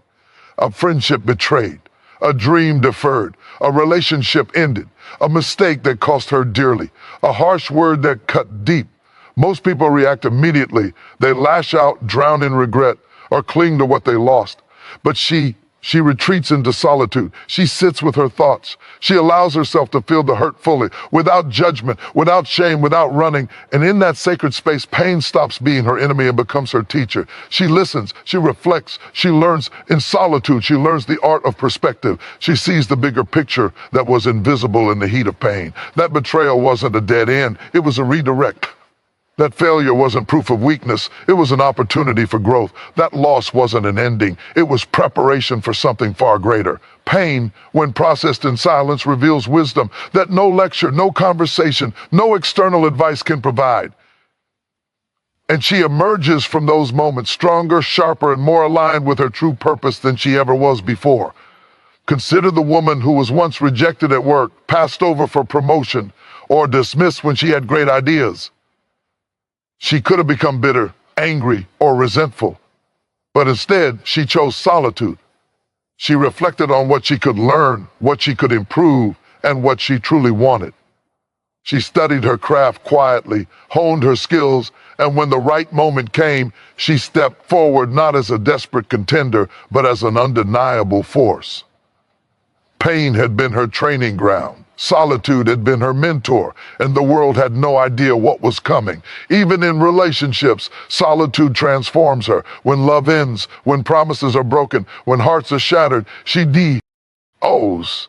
[SPEAKER 1] A friendship betrayed, a dream deferred, a relationship ended, a mistake that cost her dearly, a harsh word that cut deep. Most people react immediately. They lash out, drown in regret, or cling to what they lost. But she retreats into solitude. She sits with her thoughts. She allows herself to feel the hurt fully, without judgment, without shame, without running. And in that sacred space, pain stops being her enemy and becomes her teacher. She listens, she reflects, she learns. In solitude, she learns the art of perspective. She sees the bigger picture that was invisible in the heat of pain. That betrayal wasn't a dead end, it was a redirect. That failure wasn't proof of weakness, it was an opportunity for growth. That loss wasn't an ending, it was preparation for something far greater. Pain, when processed in silence, reveals wisdom that no lecture, no conversation, no external advice can provide. And she emerges from those moments stronger, sharper, and more aligned with her true purpose than she ever was before. Consider the woman who was once rejected at work, passed over for promotion, or dismissed when she had great ideas. She could have become bitter, angry, or resentful, but instead she chose solitude. She reflected on what she could learn, what she could improve, and what she truly wanted. She studied her craft quietly, honed her skills, and when the right moment came, she stepped forward not as a desperate contender, but as an undeniable force. Pain had been her training ground. Solitude had been her mentor, and the world had no idea what was coming. Even in relationships, solitude transforms her. When love ends, when promises are broken, when hearts are shattered, she DOs.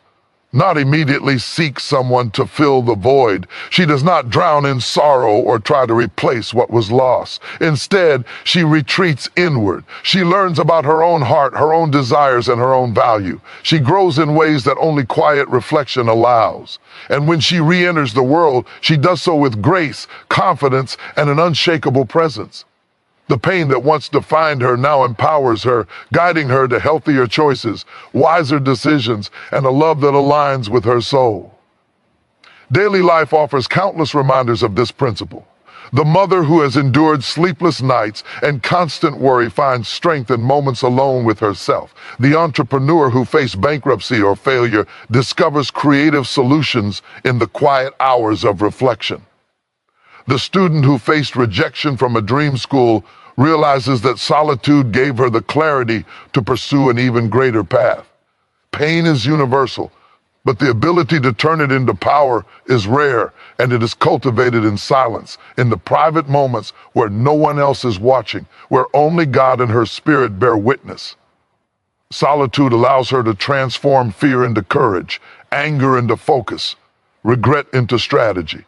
[SPEAKER 1] Not immediately seeks someone to fill the void. She does not drown in sorrow or try to replace what was lost. Instead, she retreats inward. She learns about her own heart, her own desires, and her own value. She grows in ways that only quiet reflection allows. And when she re-enters the world, she does so with grace, confidence, and an unshakable presence. The pain that once defined her now empowers her, guiding her to healthier choices, wiser decisions, and a love that aligns with her soul. Daily life offers countless reminders of this principle. The mother who has endured sleepless nights and constant worry finds strength in moments alone with herself. The entrepreneur who faced bankruptcy or failure discovers creative solutions in the quiet hours of reflection. The student who faced rejection from a dream school realizes that solitude gave her the clarity to pursue an even greater path. Pain is universal, but the ability to turn it into power is rare, and it is cultivated in silence, in the private moments where no one else is watching, where only God and her spirit bear witness. Solitude allows her to transform fear into courage, anger into focus, regret into strategy.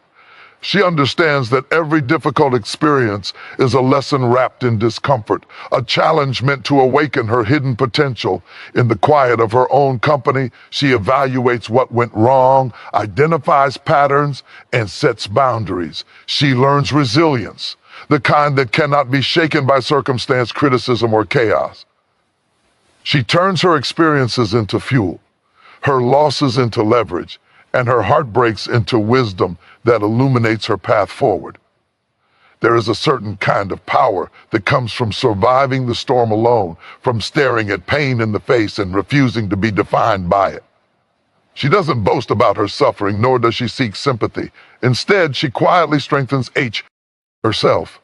[SPEAKER 1] She understands that every difficult experience is a lesson wrapped in discomfort, a challenge meant to awaken her hidden potential. In the quiet of her own company, she evaluates what went wrong, identifies patterns, and sets boundaries. She learns resilience, the kind that cannot be shaken by circumstance, criticism, or chaos. She turns her experiences into fuel, her losses into leverage, and her heartbreaks into wisdom that illuminates her path forward. There is a certain kind of power that comes from surviving the storm alone, from staring at pain in the face and refusing to be defined by it. She doesn't boast about her suffering, nor does she seek sympathy. Instead, she quietly strengthens herself,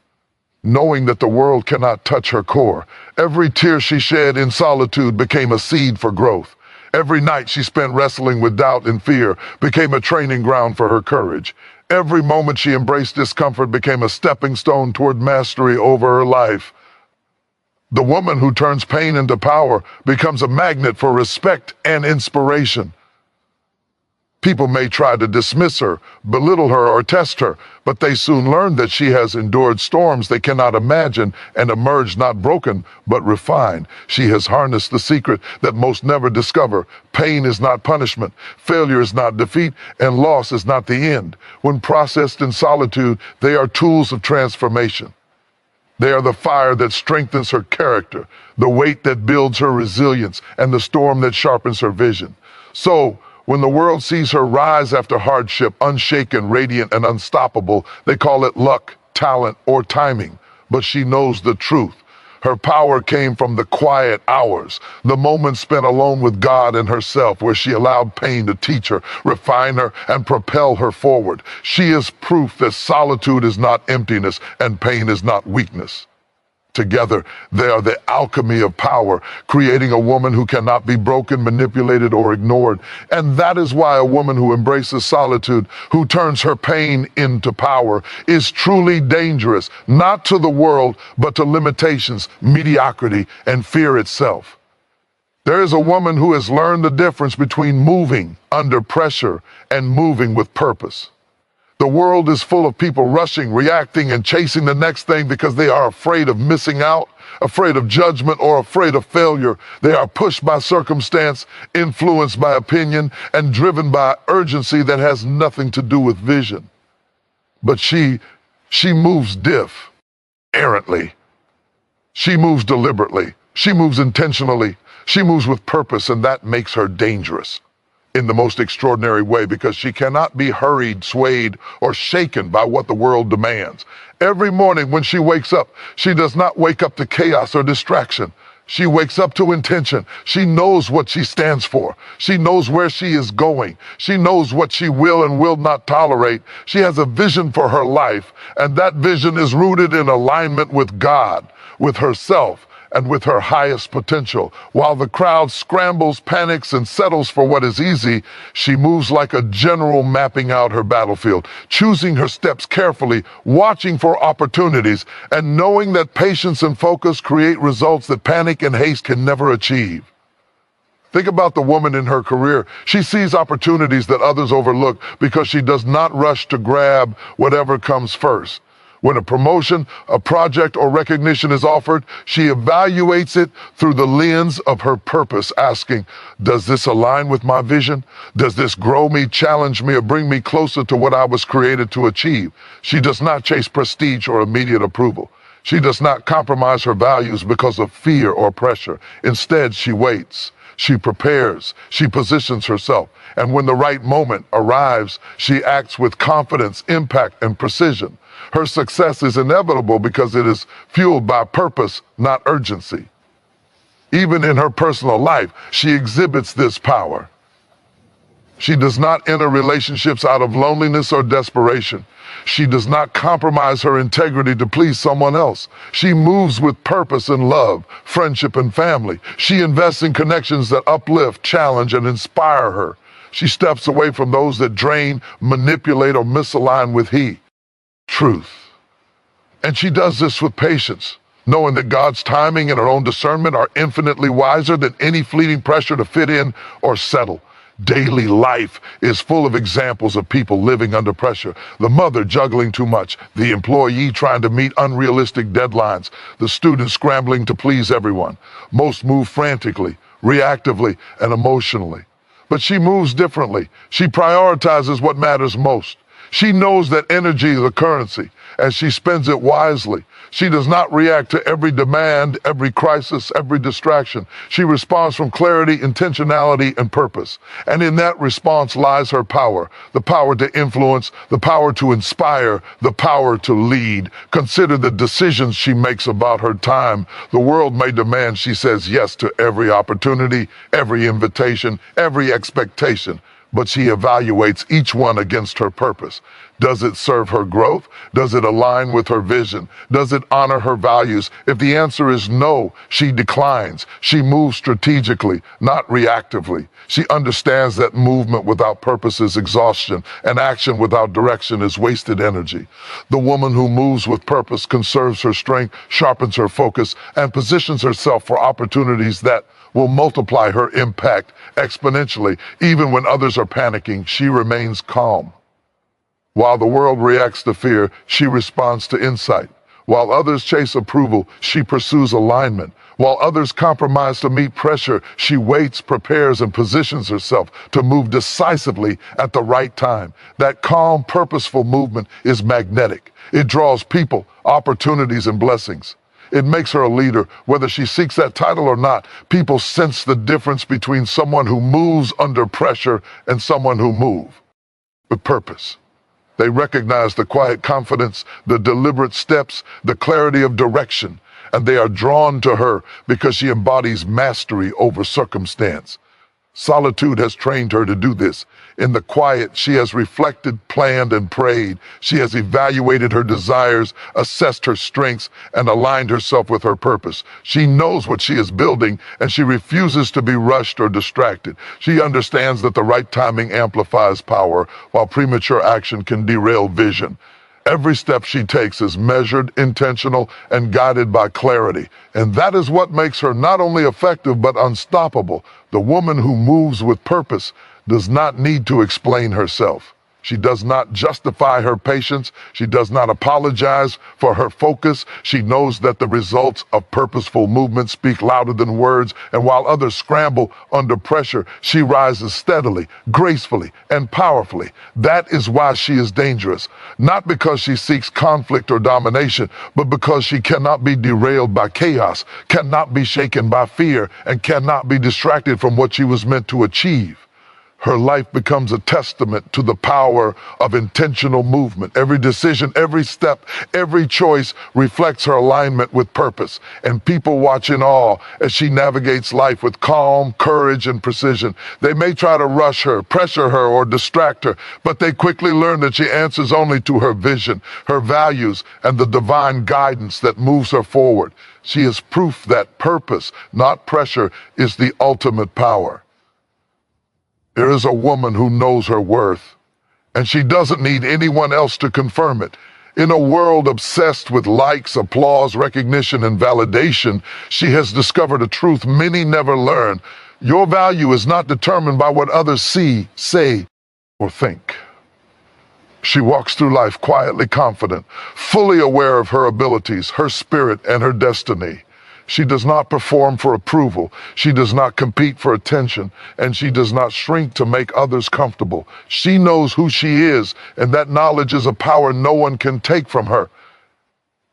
[SPEAKER 1] knowing that the world cannot touch her core. Every tear she shed in solitude became a seed for growth. Every night she spent wrestling with doubt and fear became a training ground for her courage. Every moment she embraced discomfort became a stepping stone toward mastery over her life. The woman who turns pain into power becomes a magnet for respect and inspiration. People may try to dismiss her, belittle her, or test her, but they soon learn that she has endured storms they cannot imagine and emerged not broken, but refined. She has harnessed the secret that most never discover. Pain is not punishment, failure is not defeat, and loss is not the end. When processed in solitude, they are tools of transformation. They are the fire that strengthens her character, the weight that builds her resilience, and the storm that sharpens her vision. So, when the world sees her rise after hardship, unshaken, radiant, and unstoppable, they call it luck, talent, or timing. But she knows the truth. Her power came from the quiet hours, the moments spent alone with God and herself, where she allowed pain to teach her, refine her, and propel her forward. She is proof that solitude is not emptiness and pain is not weakness. Together, they are the alchemy of power, creating a woman who cannot be broken, manipulated, or ignored. And that is why a woman who embraces solitude, who turns her pain into power, is truly dangerous, not to the world, but to limitations, mediocrity, and fear itself. There is a woman who has learned the difference between moving under pressure and moving with purpose. The world is full of people rushing, reacting, and chasing the next thing because they are afraid of missing out, afraid of judgment, or afraid of failure. They are pushed by circumstance, influenced by opinion, and driven by urgency that has nothing to do with vision. But she moves errantly. She moves deliberately. She moves intentionally. She moves with purpose, and that makes her dangerous in the most extraordinary way because she cannot be hurried, swayed, or shaken by what the world demands. Every morning when she wakes up, she does not wake up to chaos or distraction. She wakes up to intention. She knows what she stands for. She knows where she is going. She knows what she will and will not tolerate. She has a vision for her life, and that vision is rooted in alignment with God, with herself, and with her highest potential. While the crowd scrambles, panics, and settles for what is easy, she moves like a general mapping out her battlefield, choosing her steps carefully, watching for opportunities, and knowing that patience and focus create results that panic and haste can never achieve. Think about the woman in her career. She sees opportunities that others overlook because she does not rush to grab whatever comes first. When a promotion, a project, or recognition is offered, she evaluates it through the lens of her purpose, asking, does this align with my vision? Does this grow me, challenge me, or bring me closer to what I was created to achieve? She does not chase prestige or immediate approval. She does not compromise her values because of fear or pressure. Instead, she waits. She prepares, she positions herself, and when the right moment arrives, she acts with confidence, impact, and precision. Her success is inevitable because it is fueled by purpose, not urgency. Even in her personal life, she exhibits this power. She does not enter relationships out of loneliness or desperation. She does not compromise her integrity to please someone else. She moves with purpose and love, friendship and family. She invests in connections that uplift, challenge, and inspire her. She steps away from those that drain, manipulate, or misalign with truth. And she does this with patience, knowing that God's timing and her own discernment are infinitely wiser than any fleeting pressure to fit in or settle. Daily life is full of examples of people living under pressure. The mother juggling too much, the employee trying to meet unrealistic deadlines, the student scrambling to please everyone. Most move frantically, reactively, and emotionally. But she moves differently. She prioritizes what matters most. She knows that energy is a currency, and she spends it wisely. She does not react to every demand, every crisis, every distraction. She responds from clarity, intentionality, and purpose. And in that response lies her power, the power to influence, the power to inspire, the power to lead. Consider the decisions she makes about her time. The world may demand she says yes to every opportunity, every invitation, every expectation. But she evaluates each one against her purpose. Does it serve her growth? Does it align with her vision? Does it honor her values? If the answer is no, she declines. She moves strategically, not reactively. She understands that movement without purpose is exhaustion, and action without direction is wasted energy. The woman who moves with purpose conserves her strength, sharpens her focus, and positions herself for opportunities that will multiply her impact exponentially. Even when others are panicking, she remains calm. While the world reacts to fear, she responds to insight. While others chase approval, she pursues alignment. While others compromise to meet pressure, she waits, prepares, and positions herself to move decisively at the right time. That calm, purposeful movement is magnetic. It draws people, opportunities, and blessings. It makes her a leader. Whether she seeks that title or not, people sense the difference between someone who moves under pressure and someone who moves with purpose. They recognize the quiet confidence, the deliberate steps, the clarity of direction, and they are drawn to her because she embodies mastery over circumstance. Solitude has trained her to do this. In the quiet, she has reflected, planned, and prayed. She has evaluated her desires, assessed her strengths, and aligned herself with her purpose. She knows what she is building, and she refuses to be rushed or distracted. She understands that the right timing amplifies power, while premature action can derail vision. Every step she takes is measured, intentional, and guided by clarity. And that is what makes her not only effective, but unstoppable. The woman who moves with purpose does not need to explain herself. She does not justify her patience. She does not apologize for her focus. She knows that the results of purposeful movement speak louder than words, and while others scramble under pressure, she rises steadily, gracefully, and powerfully. That is why she is dangerous. Not because she seeks conflict or domination, but because she cannot be derailed by chaos, cannot be shaken by fear, and cannot be distracted from what she was meant to achieve. Her life becomes a testament to the power of intentional movement. Every decision, every step, every choice reflects her alignment with purpose. And people watch in awe as she navigates life with calm, courage, and precision. They may try to rush her, pressure her, or distract her, but they quickly learn that she answers only to her vision, her values, and the divine guidance that moves her forward. She is proof that purpose, not pressure, is the ultimate power. There is a woman who knows her worth, and she doesn't need anyone else to confirm it. In a world obsessed with likes, applause, recognition, and validation, she has discovered a truth many never learn. Your value is not determined by what others see, say, or think. She walks through life quietly confident, fully aware of her abilities, her spirit, and her destiny. She does not perform for approval. She does not compete for attention, and she does not shrink to make others comfortable. She knows who she is, and that knowledge is a power no one can take from her.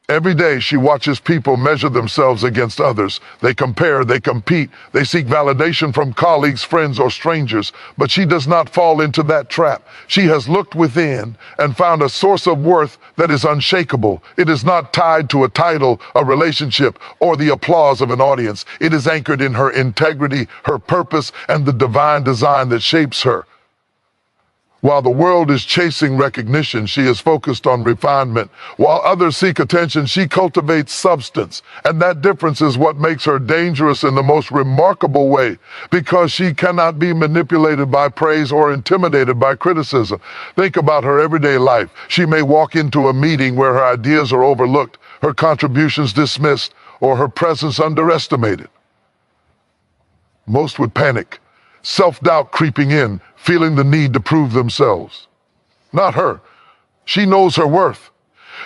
[SPEAKER 1] Every day she watches people measure themselves against others. They compare, they compete, they seek validation from colleagues, friends, or strangers. But she does not fall into that trap. She has looked within and found a source of worth that is unshakable. It is not tied to a title, a relationship, or the applause of an audience. It is anchored in her integrity, her purpose, and the divine design that shapes her. While the world is chasing recognition, she is focused on refinement. While others seek attention, she cultivates substance. And that difference is what makes her dangerous in the most remarkable way, because she cannot be manipulated by praise or intimidated by criticism. Think about her everyday life. She may walk into a meeting where her ideas are overlooked, her contributions dismissed, or her presence underestimated. Most would panic, self-doubt creeping in, feeling the need to prove themselves. Not her. She knows her worth.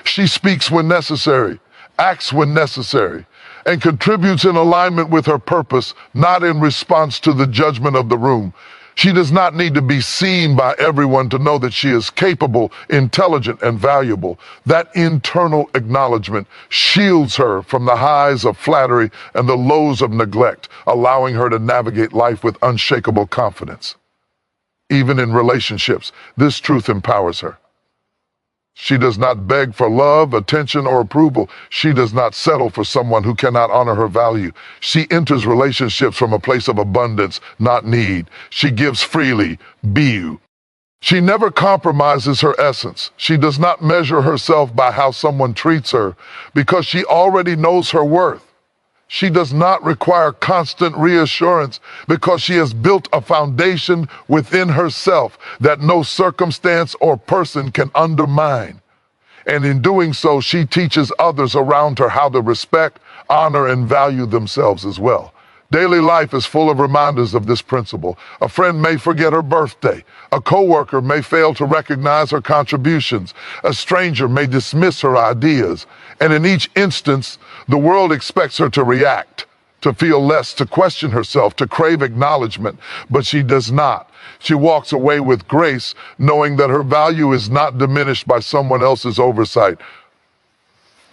[SPEAKER 1] She speaks when necessary, acts when necessary, and contributes in alignment with her purpose, not in response to the judgment of the room. She does not need to be seen by everyone to know that she is capable, intelligent, and valuable. That internal acknowledgement shields her from the highs of flattery and the lows of neglect, allowing her to navigate life with unshakable confidence. Even in relationships, this truth empowers her. She does not beg for love, attention, or approval. She does not settle for someone who cannot honor her value. She enters relationships from a place of abundance, not need. She gives freely, be you. She never compromises her essence. She does not measure herself by how someone treats her, because she already knows her worth. She does not require constant reassurance because she has built a foundation within herself that no circumstance or person can undermine. And in doing so, she teaches others around her how to respect, honor, and value themselves as well. Daily life is full of reminders of this principle. A friend may forget her birthday. A coworker may fail to recognize her contributions. A stranger may dismiss her ideas. And in each instance, the world expects her to react, to feel less, to question herself, to crave acknowledgement. But she does not. She walks away with grace, knowing that her value is not diminished by someone else's oversight.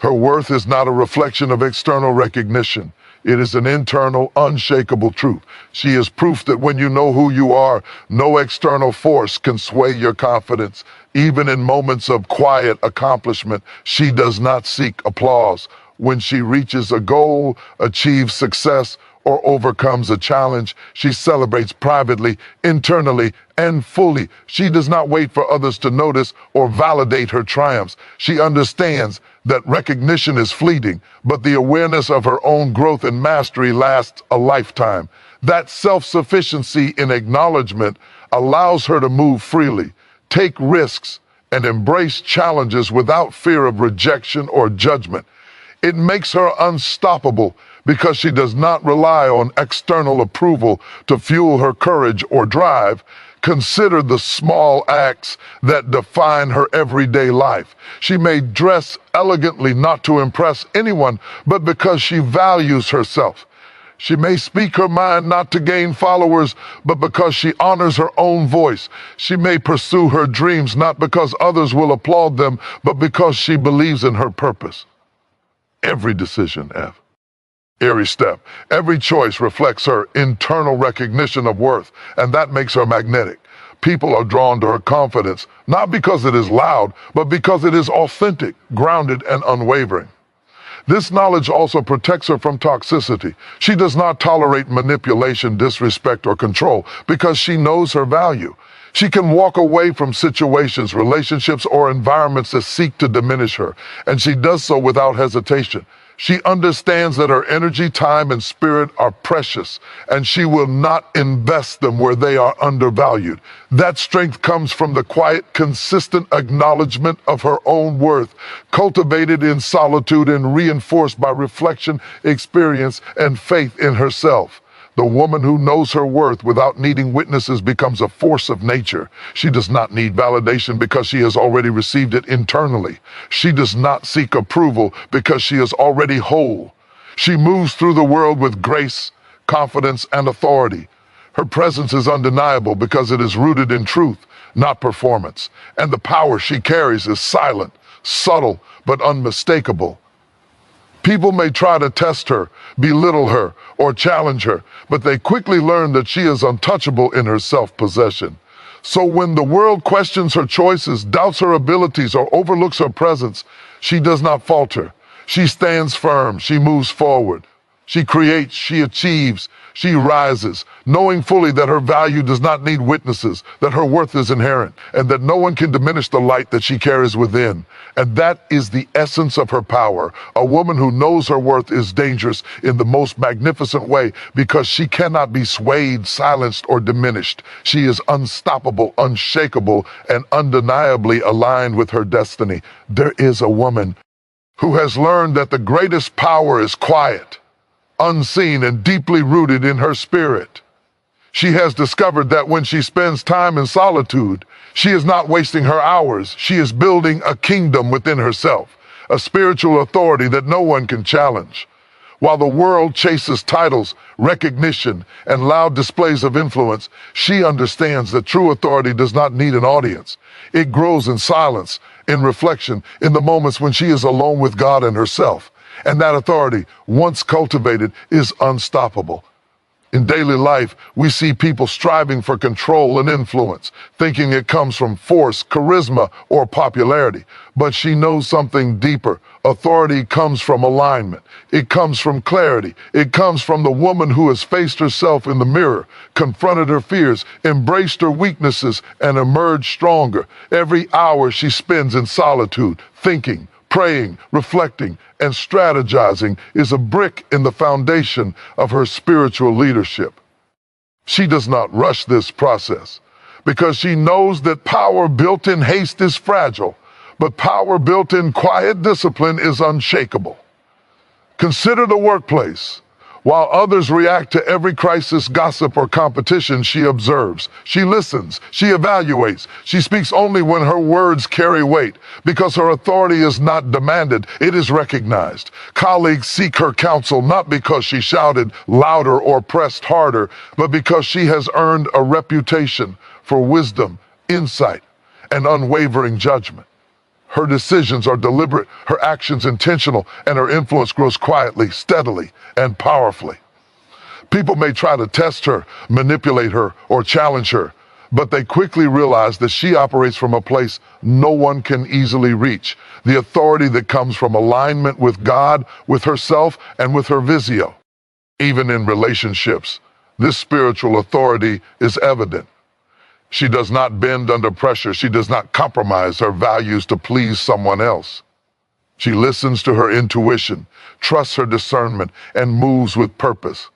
[SPEAKER 1] Her worth is not a reflection of external recognition. It is an internal, unshakable truth. She is proof that when you know who you are, no external force can sway your confidence. Even in moments of quiet accomplishment, she does not seek applause. When she reaches a goal, achieves success, or overcomes a challenge, she celebrates privately, internally, and fully. She does not wait for others to notice or validate her triumphs. She understands that recognition is fleeting, but the awareness of her own growth and mastery lasts a lifetime. That self-sufficiency in acknowledgement allows her to move freely, take risks, and embrace challenges without fear of rejection or judgment. It makes her unstoppable because she does not rely on external approval to fuel her courage or drive. Consider the small acts that define her everyday life. She may dress elegantly not to impress anyone, but because she values herself. She may speak her mind not to gain followers, but because she honors her own voice. She may pursue her dreams not because others will applaud them, but because she believes in her purpose. Every decision, every step, every choice reflects her internal recognition of worth, and that makes her magnetic. People are drawn to her confidence, not because it is loud, but because it is authentic, grounded, and unwavering. This knowledge also protects her from toxicity. She does not tolerate manipulation, disrespect, or control because she knows her value. She can walk away from situations, relationships, or environments that seek to diminish her, and she does so without hesitation. She understands that her energy, time, and spirit are precious, and she will not invest them where they are undervalued. That strength comes from the quiet, consistent acknowledgement of her own worth, cultivated in solitude and reinforced by reflection, experience, and faith in herself. The woman who knows her worth without needing witnesses becomes a force of nature. She does not need validation because she has already received it internally. She does not seek approval because she is already whole. She moves through the world with grace, confidence, and authority. Her presence is undeniable because it is rooted in truth, not performance. And the power she carries is silent, subtle, but unmistakable. People may try to test her, belittle her, or challenge her, but they quickly learn that she is untouchable in her self-possession. So when the world questions her choices, doubts her abilities, or overlooks her presence, she does not falter. She stands firm, she moves forward. She creates, she achieves, she rises, knowing fully that her value does not need witnesses, that her worth is inherent, and that no one can diminish the light that she carries within. And that is the essence of her power. A woman who knows her worth is dangerous in the most magnificent way because she cannot be swayed, silenced, or diminished. She is unstoppable, unshakable, and undeniably aligned with her destiny. There is a woman who has learned that the greatest power is quiet, unseen, and deeply rooted in her spirit. She has discovered that when she spends time in solitude, she is not wasting her hours. She is building a kingdom within herself, a spiritual authority that no one can challenge. While the world chases titles, recognition, and loud displays of influence, she understands that true authority does not need an audience. It grows in silence, in reflection, in the moments when she is alone with God and herself. And that authority, once cultivated, is unstoppable. In daily life, we see people striving for control and influence, thinking it comes from force, charisma, or popularity. But she knows something deeper. Authority comes from alignment. It comes from clarity. It comes from the woman who has faced herself in the mirror, confronted her fears, embraced her weaknesses, and emerged stronger. Every hour she spends in solitude, thinking, praying, reflecting, and strategizing is a brick in the foundation of her spiritual leadership. She does not rush this process because she knows that power built in haste is fragile, but power built in quiet discipline is unshakable. Consider the workplace. While others react to every crisis, gossip, or competition, she observes. She listens. She evaluates. She speaks only when her words carry weight. Because her authority is not demanded, it is recognized. Colleagues seek her counsel not because she shouted louder or pressed harder, but because she has earned a reputation for wisdom, insight, and unwavering judgment. Her decisions are deliberate, her actions intentional, and her influence grows quietly, steadily, and powerfully. People may try to test her, manipulate her, or challenge her, but they quickly realize that she operates from a place no one can easily reach, the authority that comes from alignment with God, with herself, and with her visio. Even in relationships, this spiritual authority is evident. She does not bend under pressure. She does not compromise her values to please someone else. She listens to her intuition, trusts her discernment, and moves with purpose.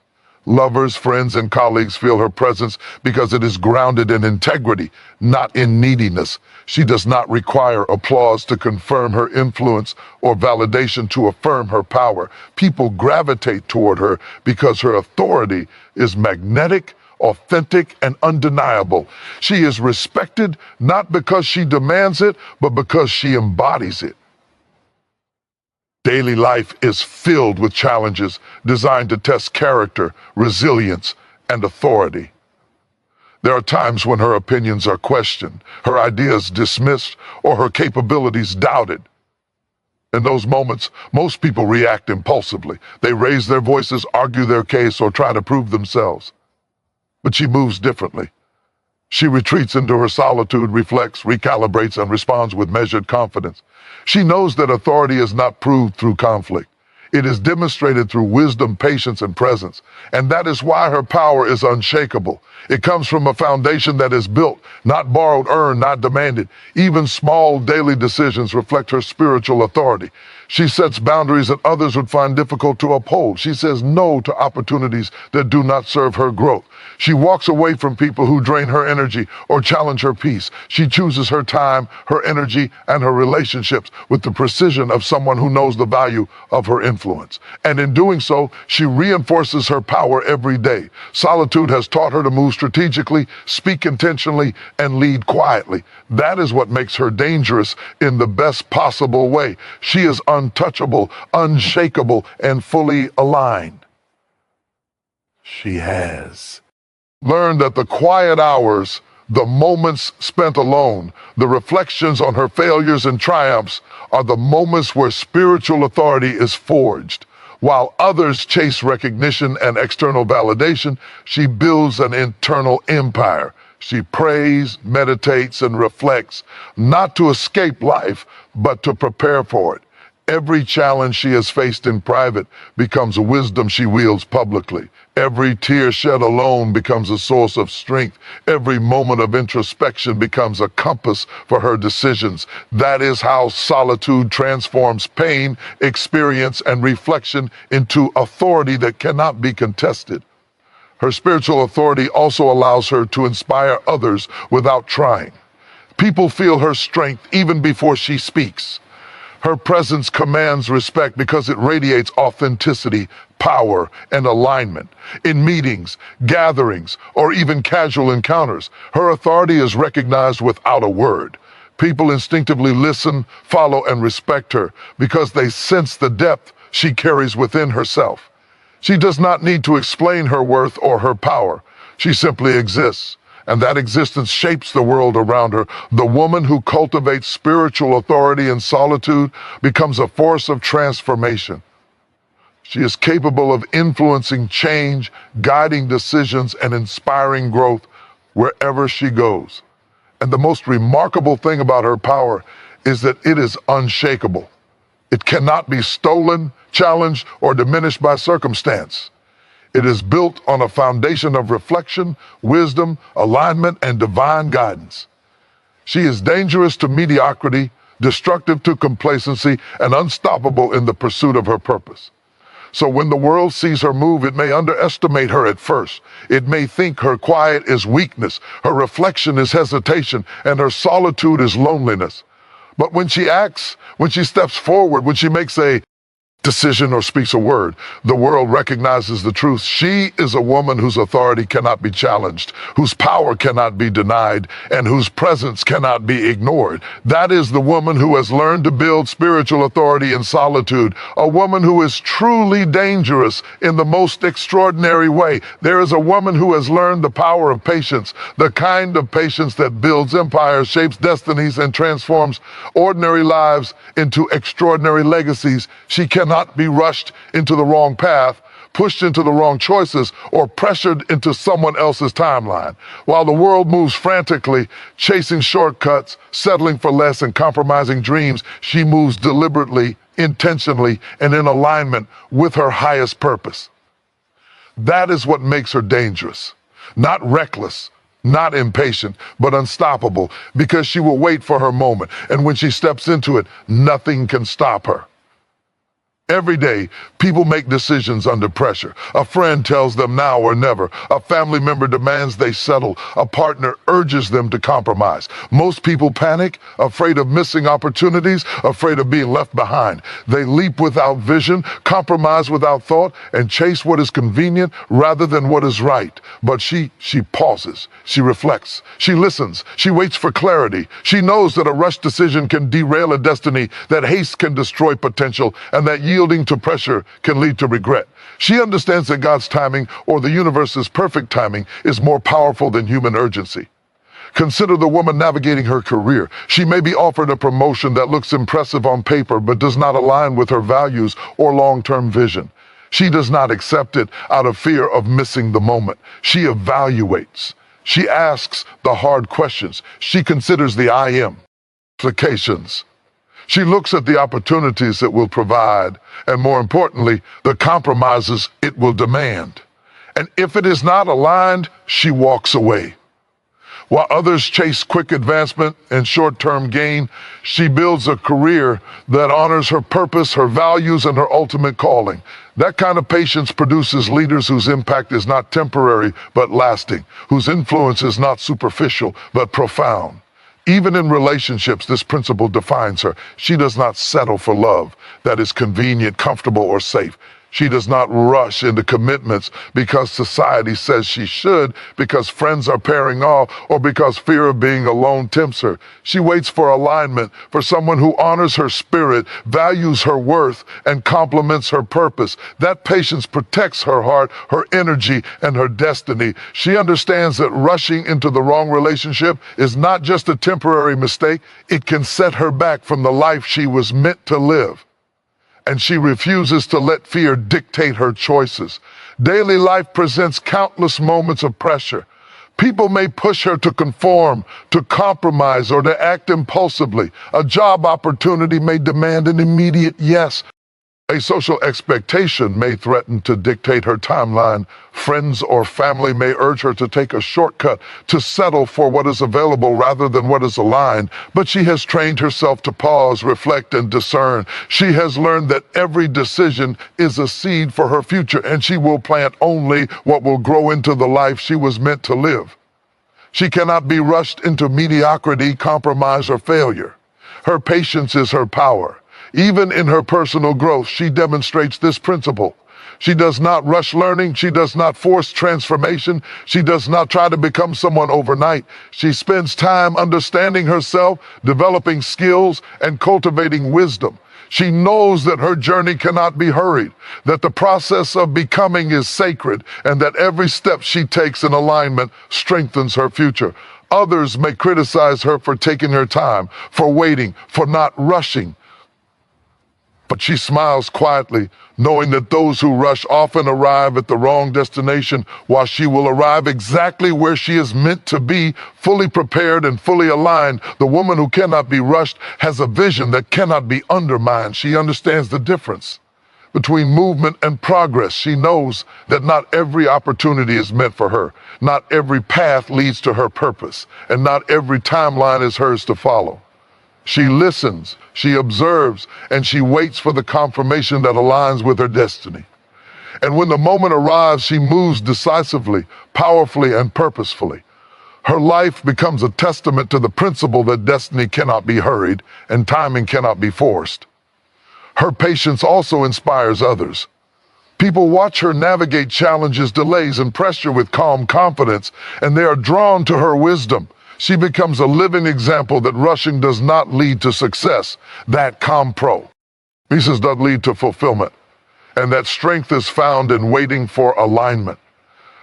[SPEAKER 1] Lovers, friends, and colleagues feel her presence because it is grounded in integrity, not in neediness. She does not require applause to confirm her influence or validation to affirm her power. People gravitate toward her because her authority is magnetic, authentic, and undeniable. She is respected not because she demands it, but because she embodies it. Daily life is filled with challenges designed to test character, resilience, and authority. There are times when her opinions are questioned, her ideas dismissed, or her capabilities doubted. In those moments, most people react impulsively. They raise their voices, argue their case, or try to prove themselves. But she moves differently. She retreats into her solitude, reflects, recalibrates, and responds with measured confidence. She knows that authority is not proved through conflict. It is demonstrated through wisdom, patience, and presence. And that is why her power is unshakable. It comes from a foundation that is built, not borrowed, earned, not demanded. Even small daily decisions reflect her spiritual authority. She sets boundaries that others would find difficult to uphold. She says no to opportunities that do not serve her growth. She walks away from people who drain her energy or challenge her peace. She chooses her time, her energy, and her relationships with the precision of someone who knows the value of her influence. And in doing so, she reinforces her power every day. Solitude has taught her to move strategically, speak intentionally, and lead quietly. That is what makes her dangerous in the best possible way. She is untouchable, unshakable, and fully aligned. She has learned that the quiet hours, the moments spent alone, the reflections on her failures and triumphs are the moments where spiritual authority is forged. While others chase recognition and external validation, she builds an internal empire. She prays, meditates, and reflects, not to escape life, but to prepare for it. Every challenge she has faced in private becomes a wisdom she wields publicly. Every tear shed alone becomes a source of strength. Every moment of introspection becomes a compass for her decisions. That is how solitude transforms pain, experience, and reflection into authority that cannot be contested. Her spiritual authority also allows her to inspire others without trying. People feel her strength even before she speaks. Her presence commands respect because it radiates authenticity, power, and alignment. In meetings, gatherings, or even casual encounters, her authority is recognized without a word. People instinctively listen, follow, and respect her because they sense the depth she carries within herself. She does not need to explain her worth or her power. She simply exists. And that existence shapes the world around her. The woman who cultivates spiritual authority in solitude becomes a force of transformation. She is capable of influencing change, guiding decisions, and inspiring growth wherever she goes. And the most remarkable thing about her power is that it is unshakable. It cannot be stolen, challenged, or diminished by circumstance. It is built on a foundation of reflection, wisdom, alignment, and divine guidance. She is dangerous to mediocrity, destructive to complacency, and unstoppable in the pursuit of her purpose. So when the world sees her move, it may underestimate her at first. It may think her quiet is weakness, her reflection is hesitation, and her solitude is loneliness. But when she acts, when she steps forward, when she makes a decision or speaks a word, the world recognizes the truth. She is a woman whose authority cannot be challenged, whose power cannot be denied, and whose presence cannot be ignored. That is the woman who has learned to build spiritual authority in solitude, a woman who is truly dangerous in the most extraordinary way. There is a woman who has learned the power of patience, the kind of patience that builds empires, shapes destinies, and transforms ordinary lives into extraordinary legacies. She cannot be rushed into the wrong path, pushed into the wrong choices, or pressured into someone else's timeline. While the world moves frantically, chasing shortcuts, settling for less, and compromising dreams, she moves deliberately, intentionally, and in alignment with her highest purpose. That is what makes her dangerous. Not reckless, not impatient, but unstoppable, because she will wait for her moment, and when she steps into it, nothing can stop her. Every day, people make decisions under pressure. A friend tells them now or never. A family member demands they settle. A partner urges them to compromise. Most people panic, afraid of missing opportunities, afraid of being left behind. They leap without vision, compromise without thought, and chase what is convenient rather than what is right. But she pauses. She reflects. She listens. She waits for clarity. She knows that a rushed decision can derail a destiny, that haste can destroy potential, and that yielding to pressure can lead to regret. She understands that God's timing, or the universe's perfect timing, is more powerful than human urgency. Consider the woman navigating her career. She may be offered a promotion that looks impressive on paper but does not align with her values or long-term vision. She does not accept it out of fear of missing the moment. She evaluates. She asks the hard questions. She considers the implications. She looks at the opportunities it will provide, and more importantly, the compromises it will demand. And if it is not aligned, she walks away. While others chase quick advancement and short-term gain, she builds a career that honors her purpose, her values, and her ultimate calling. That kind of patience produces leaders whose impact is not temporary but lasting, whose influence is not superficial but profound. Even in relationships, this principle defines her. She does not settle for love that is convenient, comfortable, or safe. She does not rush into commitments because society says she should, because friends are pairing off, or because fear of being alone tempts her. She waits for alignment, for someone who honors her spirit, values her worth, and complements her purpose. That patience protects her heart, her energy, and her destiny. She understands that rushing into the wrong relationship is not just a temporary mistake, it can set her back from the life she was meant to live. And she refuses to let fear dictate her choices. Daily life presents countless moments of pressure. People may push her to conform, to compromise, or to act impulsively. A job opportunity may demand an immediate yes. A social expectation may threaten to dictate her timeline. Friends or family may urge her to take a shortcut, to settle for what is available rather than what is aligned. But she has trained herself to pause, reflect, and discern. She has learned that every decision is a seed for her future, and she will plant only what will grow into the life she was meant to live. She cannot be rushed into mediocrity, compromise, or failure. Her patience is her power. Even in her personal growth, she demonstrates this principle. She does not rush learning. She does not force transformation. She does not try to become someone overnight. She spends time understanding herself, developing skills, and cultivating wisdom. She knows that her journey cannot be hurried, that the process of becoming is sacred, and that every step she takes in alignment strengthens her future. Others may criticize her for taking her time, for waiting, for not rushing. But she smiles quietly, knowing that those who rush often arrive at the wrong destination, while she will arrive exactly where she is meant to be, fully prepared and fully aligned. The woman who cannot be rushed has a vision that cannot be undermined. She understands the difference between movement and progress. She knows that not every opportunity is meant for her. Not every path leads to her purpose, and not every timeline is hers to follow. She listens, she observes, and she waits for the confirmation that aligns with her destiny. And when the moment arrives, she moves decisively, powerfully, and purposefully. Her life becomes a testament to the principle that destiny cannot be hurried and timing cannot be forced. Her patience also inspires others. People watch her navigate challenges, delays, and pressure with calm confidence, and they are drawn to her wisdom. She becomes a living example that rushing does not lead to success, that compromise does lead to fulfillment, and that strength is found in waiting for alignment.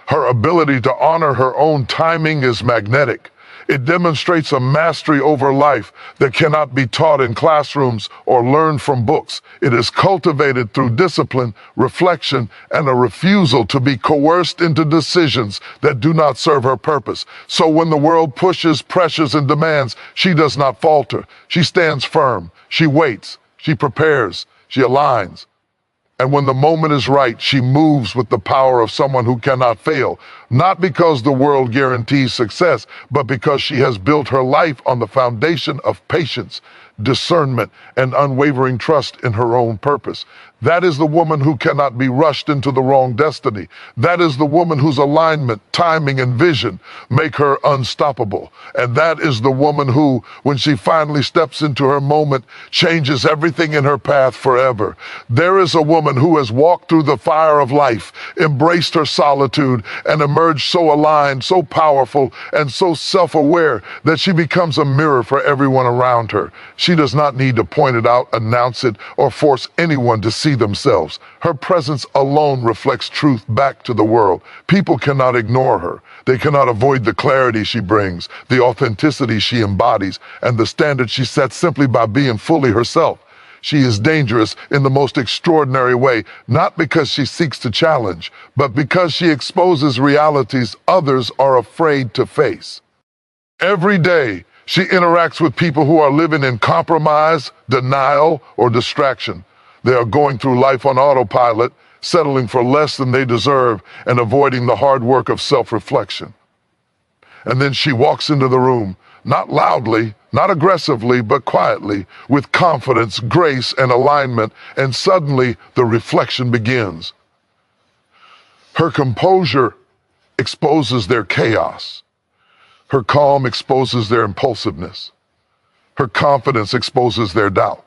[SPEAKER 1] Her ability to honor her own timing is magnetic. It demonstrates a mastery over life that cannot be taught in classrooms or learned from books. It is cultivated through discipline, reflection, and a refusal to be coerced into decisions that do not serve her purpose. So when the world pushes, pressures, and demands, she does not falter. She stands firm. She waits. She prepares. She aligns. And when the moment is right, she moves with the power of someone who cannot fail, not because the world guarantees success, but because she has built her life on the foundation of patience, discernment, and unwavering trust in her own purpose. That is the woman who cannot be rushed into the wrong destiny. That is the woman whose alignment, timing, and vision make her unstoppable. And that is the woman who, when she finally steps into her moment, changes everything in her path forever. There is a woman who has walked through the fire of life, embraced her solitude, and emerged so aligned, so powerful, and so self-aware that she becomes a mirror for everyone around her. She does not need to point it out, announce it, or force anyone to see themselves. Her presence alone reflects truth back to the world. People cannot ignore her. They cannot avoid the clarity she brings, the authenticity she embodies, and the standard she sets simply by being fully herself. She is dangerous in the most extraordinary way, not because she seeks to challenge, but because she exposes realities others are afraid to face. Every day, she interacts with people who are living in compromise, denial, or distraction. They are going through life on autopilot, settling for less than they deserve, and avoiding the hard work of self-reflection. And then she walks into the room, not loudly, not aggressively, but quietly, with confidence, grace, and alignment, and suddenly the reflection begins. Her composure exposes their chaos. Her calm exposes their impulsiveness. Her confidence exposes their doubt.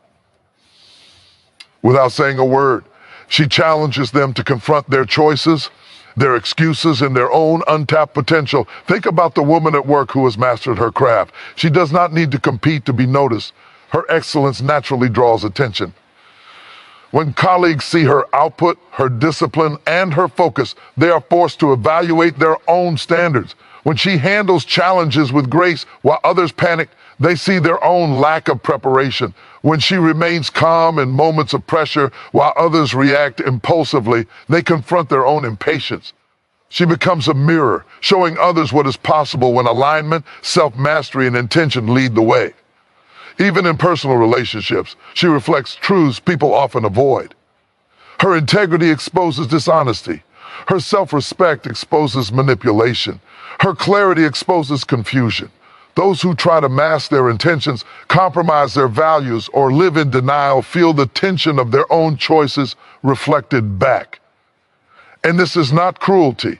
[SPEAKER 1] Without saying a word, she challenges them to confront their choices, their excuses, and their own untapped potential. Think about the woman at work who has mastered her craft. She does not need to compete to be noticed. Her excellence naturally draws attention. When colleagues see her output, her discipline, and her focus, they are forced to evaluate their own standards. When she handles challenges with grace while others panic, they see their own lack of preparation. When she remains calm in moments of pressure while others react impulsively, they confront their own impatience. She becomes a mirror, showing others what is possible when alignment, self-mastery, and intention lead the way. Even in personal relationships, she reflects truths people often avoid. Her integrity exposes dishonesty. Her self-respect exposes manipulation. Her clarity exposes confusion. Those who try to mask their intentions, compromise their values, or live in denial feel the tension of their own choices reflected back. And this is not cruelty.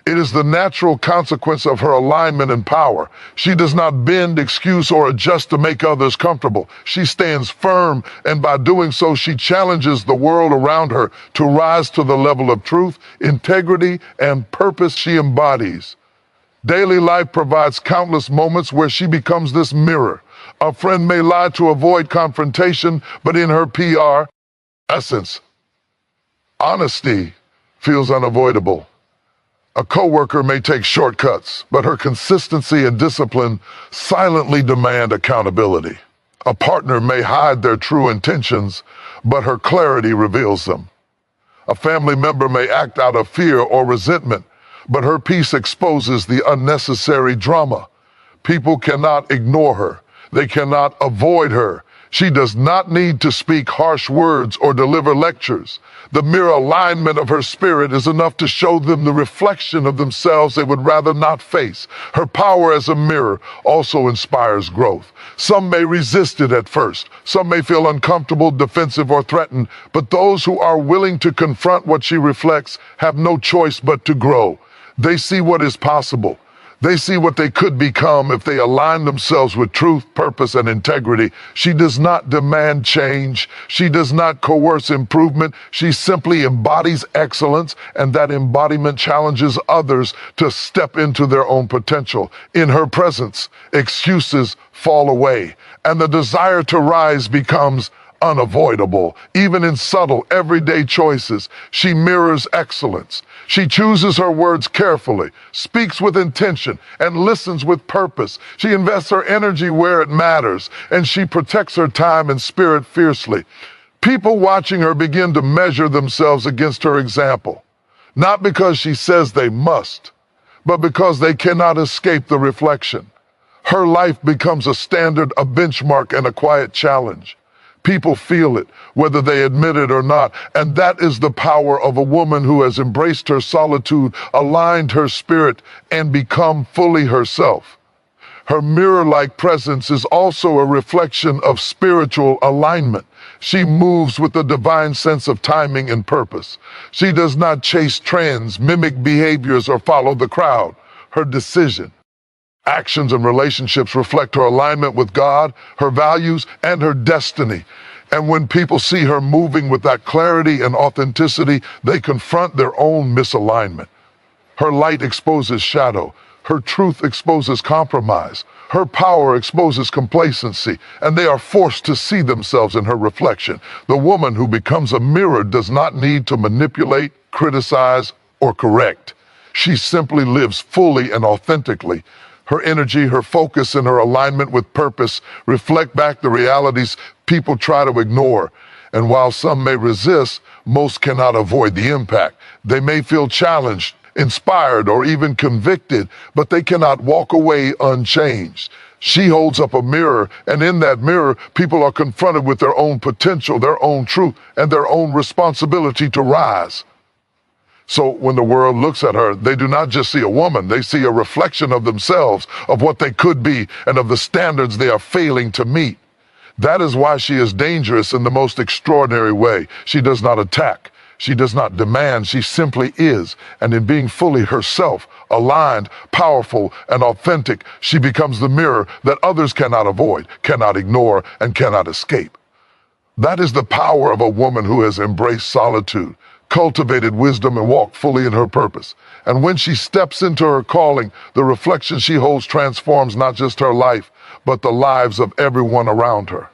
[SPEAKER 1] It is the natural consequence of her alignment and power. She does not bend, excuse, or adjust to make others comfortable. She stands firm, and by doing so, she challenges the world around her to rise to the level of truth, integrity, and purpose she embodies. Daily life provides countless moments where she becomes this mirror. A friend may lie to avoid confrontation, but in her PR essence, honesty feels unavoidable. A coworker may take shortcuts, but her consistency and discipline silently demand accountability. A partner may hide their true intentions, but her clarity reveals them. A family member may act out of fear or resentment, but her peace exposes the unnecessary drama. People cannot ignore her. They cannot avoid her. She does not need to speak harsh words or deliver lectures. The mere alignment of her spirit is enough to show them the reflection of themselves they would rather not face. Her power as a mirror also inspires growth. Some may resist it at first. Some may feel uncomfortable, defensive, or threatened. But those who are willing to confront what she reflects have no choice but to grow. They see what is possible. They see what they could become if they align themselves with truth, purpose, and integrity. She does not demand change. She does not coerce improvement. She simply embodies excellence, and that embodiment challenges others to step into their own potential. In her presence, excuses fall away, and the desire to rise becomes unavoidable. Even in subtle, everyday choices, she mirrors excellence. She chooses her words carefully, speaks with intention, and listens with purpose. She invests her energy where it matters, and she protects her time and spirit fiercely. People watching her begin to measure themselves against her example, not because she says they must, but because they cannot escape the reflection. Her life becomes a standard, a benchmark, and a quiet challenge. People feel it, whether they admit it or not, and that is the power of a woman who has embraced her solitude, aligned her spirit, and become fully herself. Her mirror-like presence is also a reflection of spiritual alignment. She moves with a divine sense of timing and purpose. She does not chase trends, mimic behaviors, or follow the crowd. Her decision, actions, and relationships reflect her alignment with God, her values, and her destiny. And when people see her moving with that clarity and authenticity, they confront their own misalignment. Her light exposes shadow. Her truth exposes compromise. Her power exposes complacency, and they are forced to see themselves in her reflection. The woman who becomes a mirror does not need to manipulate, criticize, or correct. She simply lives fully and authentically. Her energy, her focus, and her alignment with purpose reflect back the realities people try to ignore. And while some may resist, most cannot avoid the impact. They may feel challenged, inspired, or even convicted, but they cannot walk away unchanged. She holds up a mirror, and in that mirror, people are confronted with their own potential, their own truth, and their own responsibility to rise. So when the world looks at her, they do not just see a woman, they see a reflection of themselves, of what they could be, and of the standards they are failing to meet. That is why she is dangerous in the most extraordinary way. She does not attack. She does not demand, she simply is. And in being fully herself, aligned, powerful, and authentic, she becomes the mirror that others cannot avoid, cannot ignore, and cannot escape. That is the power of a woman who has embraced solitude, cultivated wisdom, and walked fully in her purpose. And when she steps into her calling, the reflection she holds transforms not just her life, but the lives of everyone around her.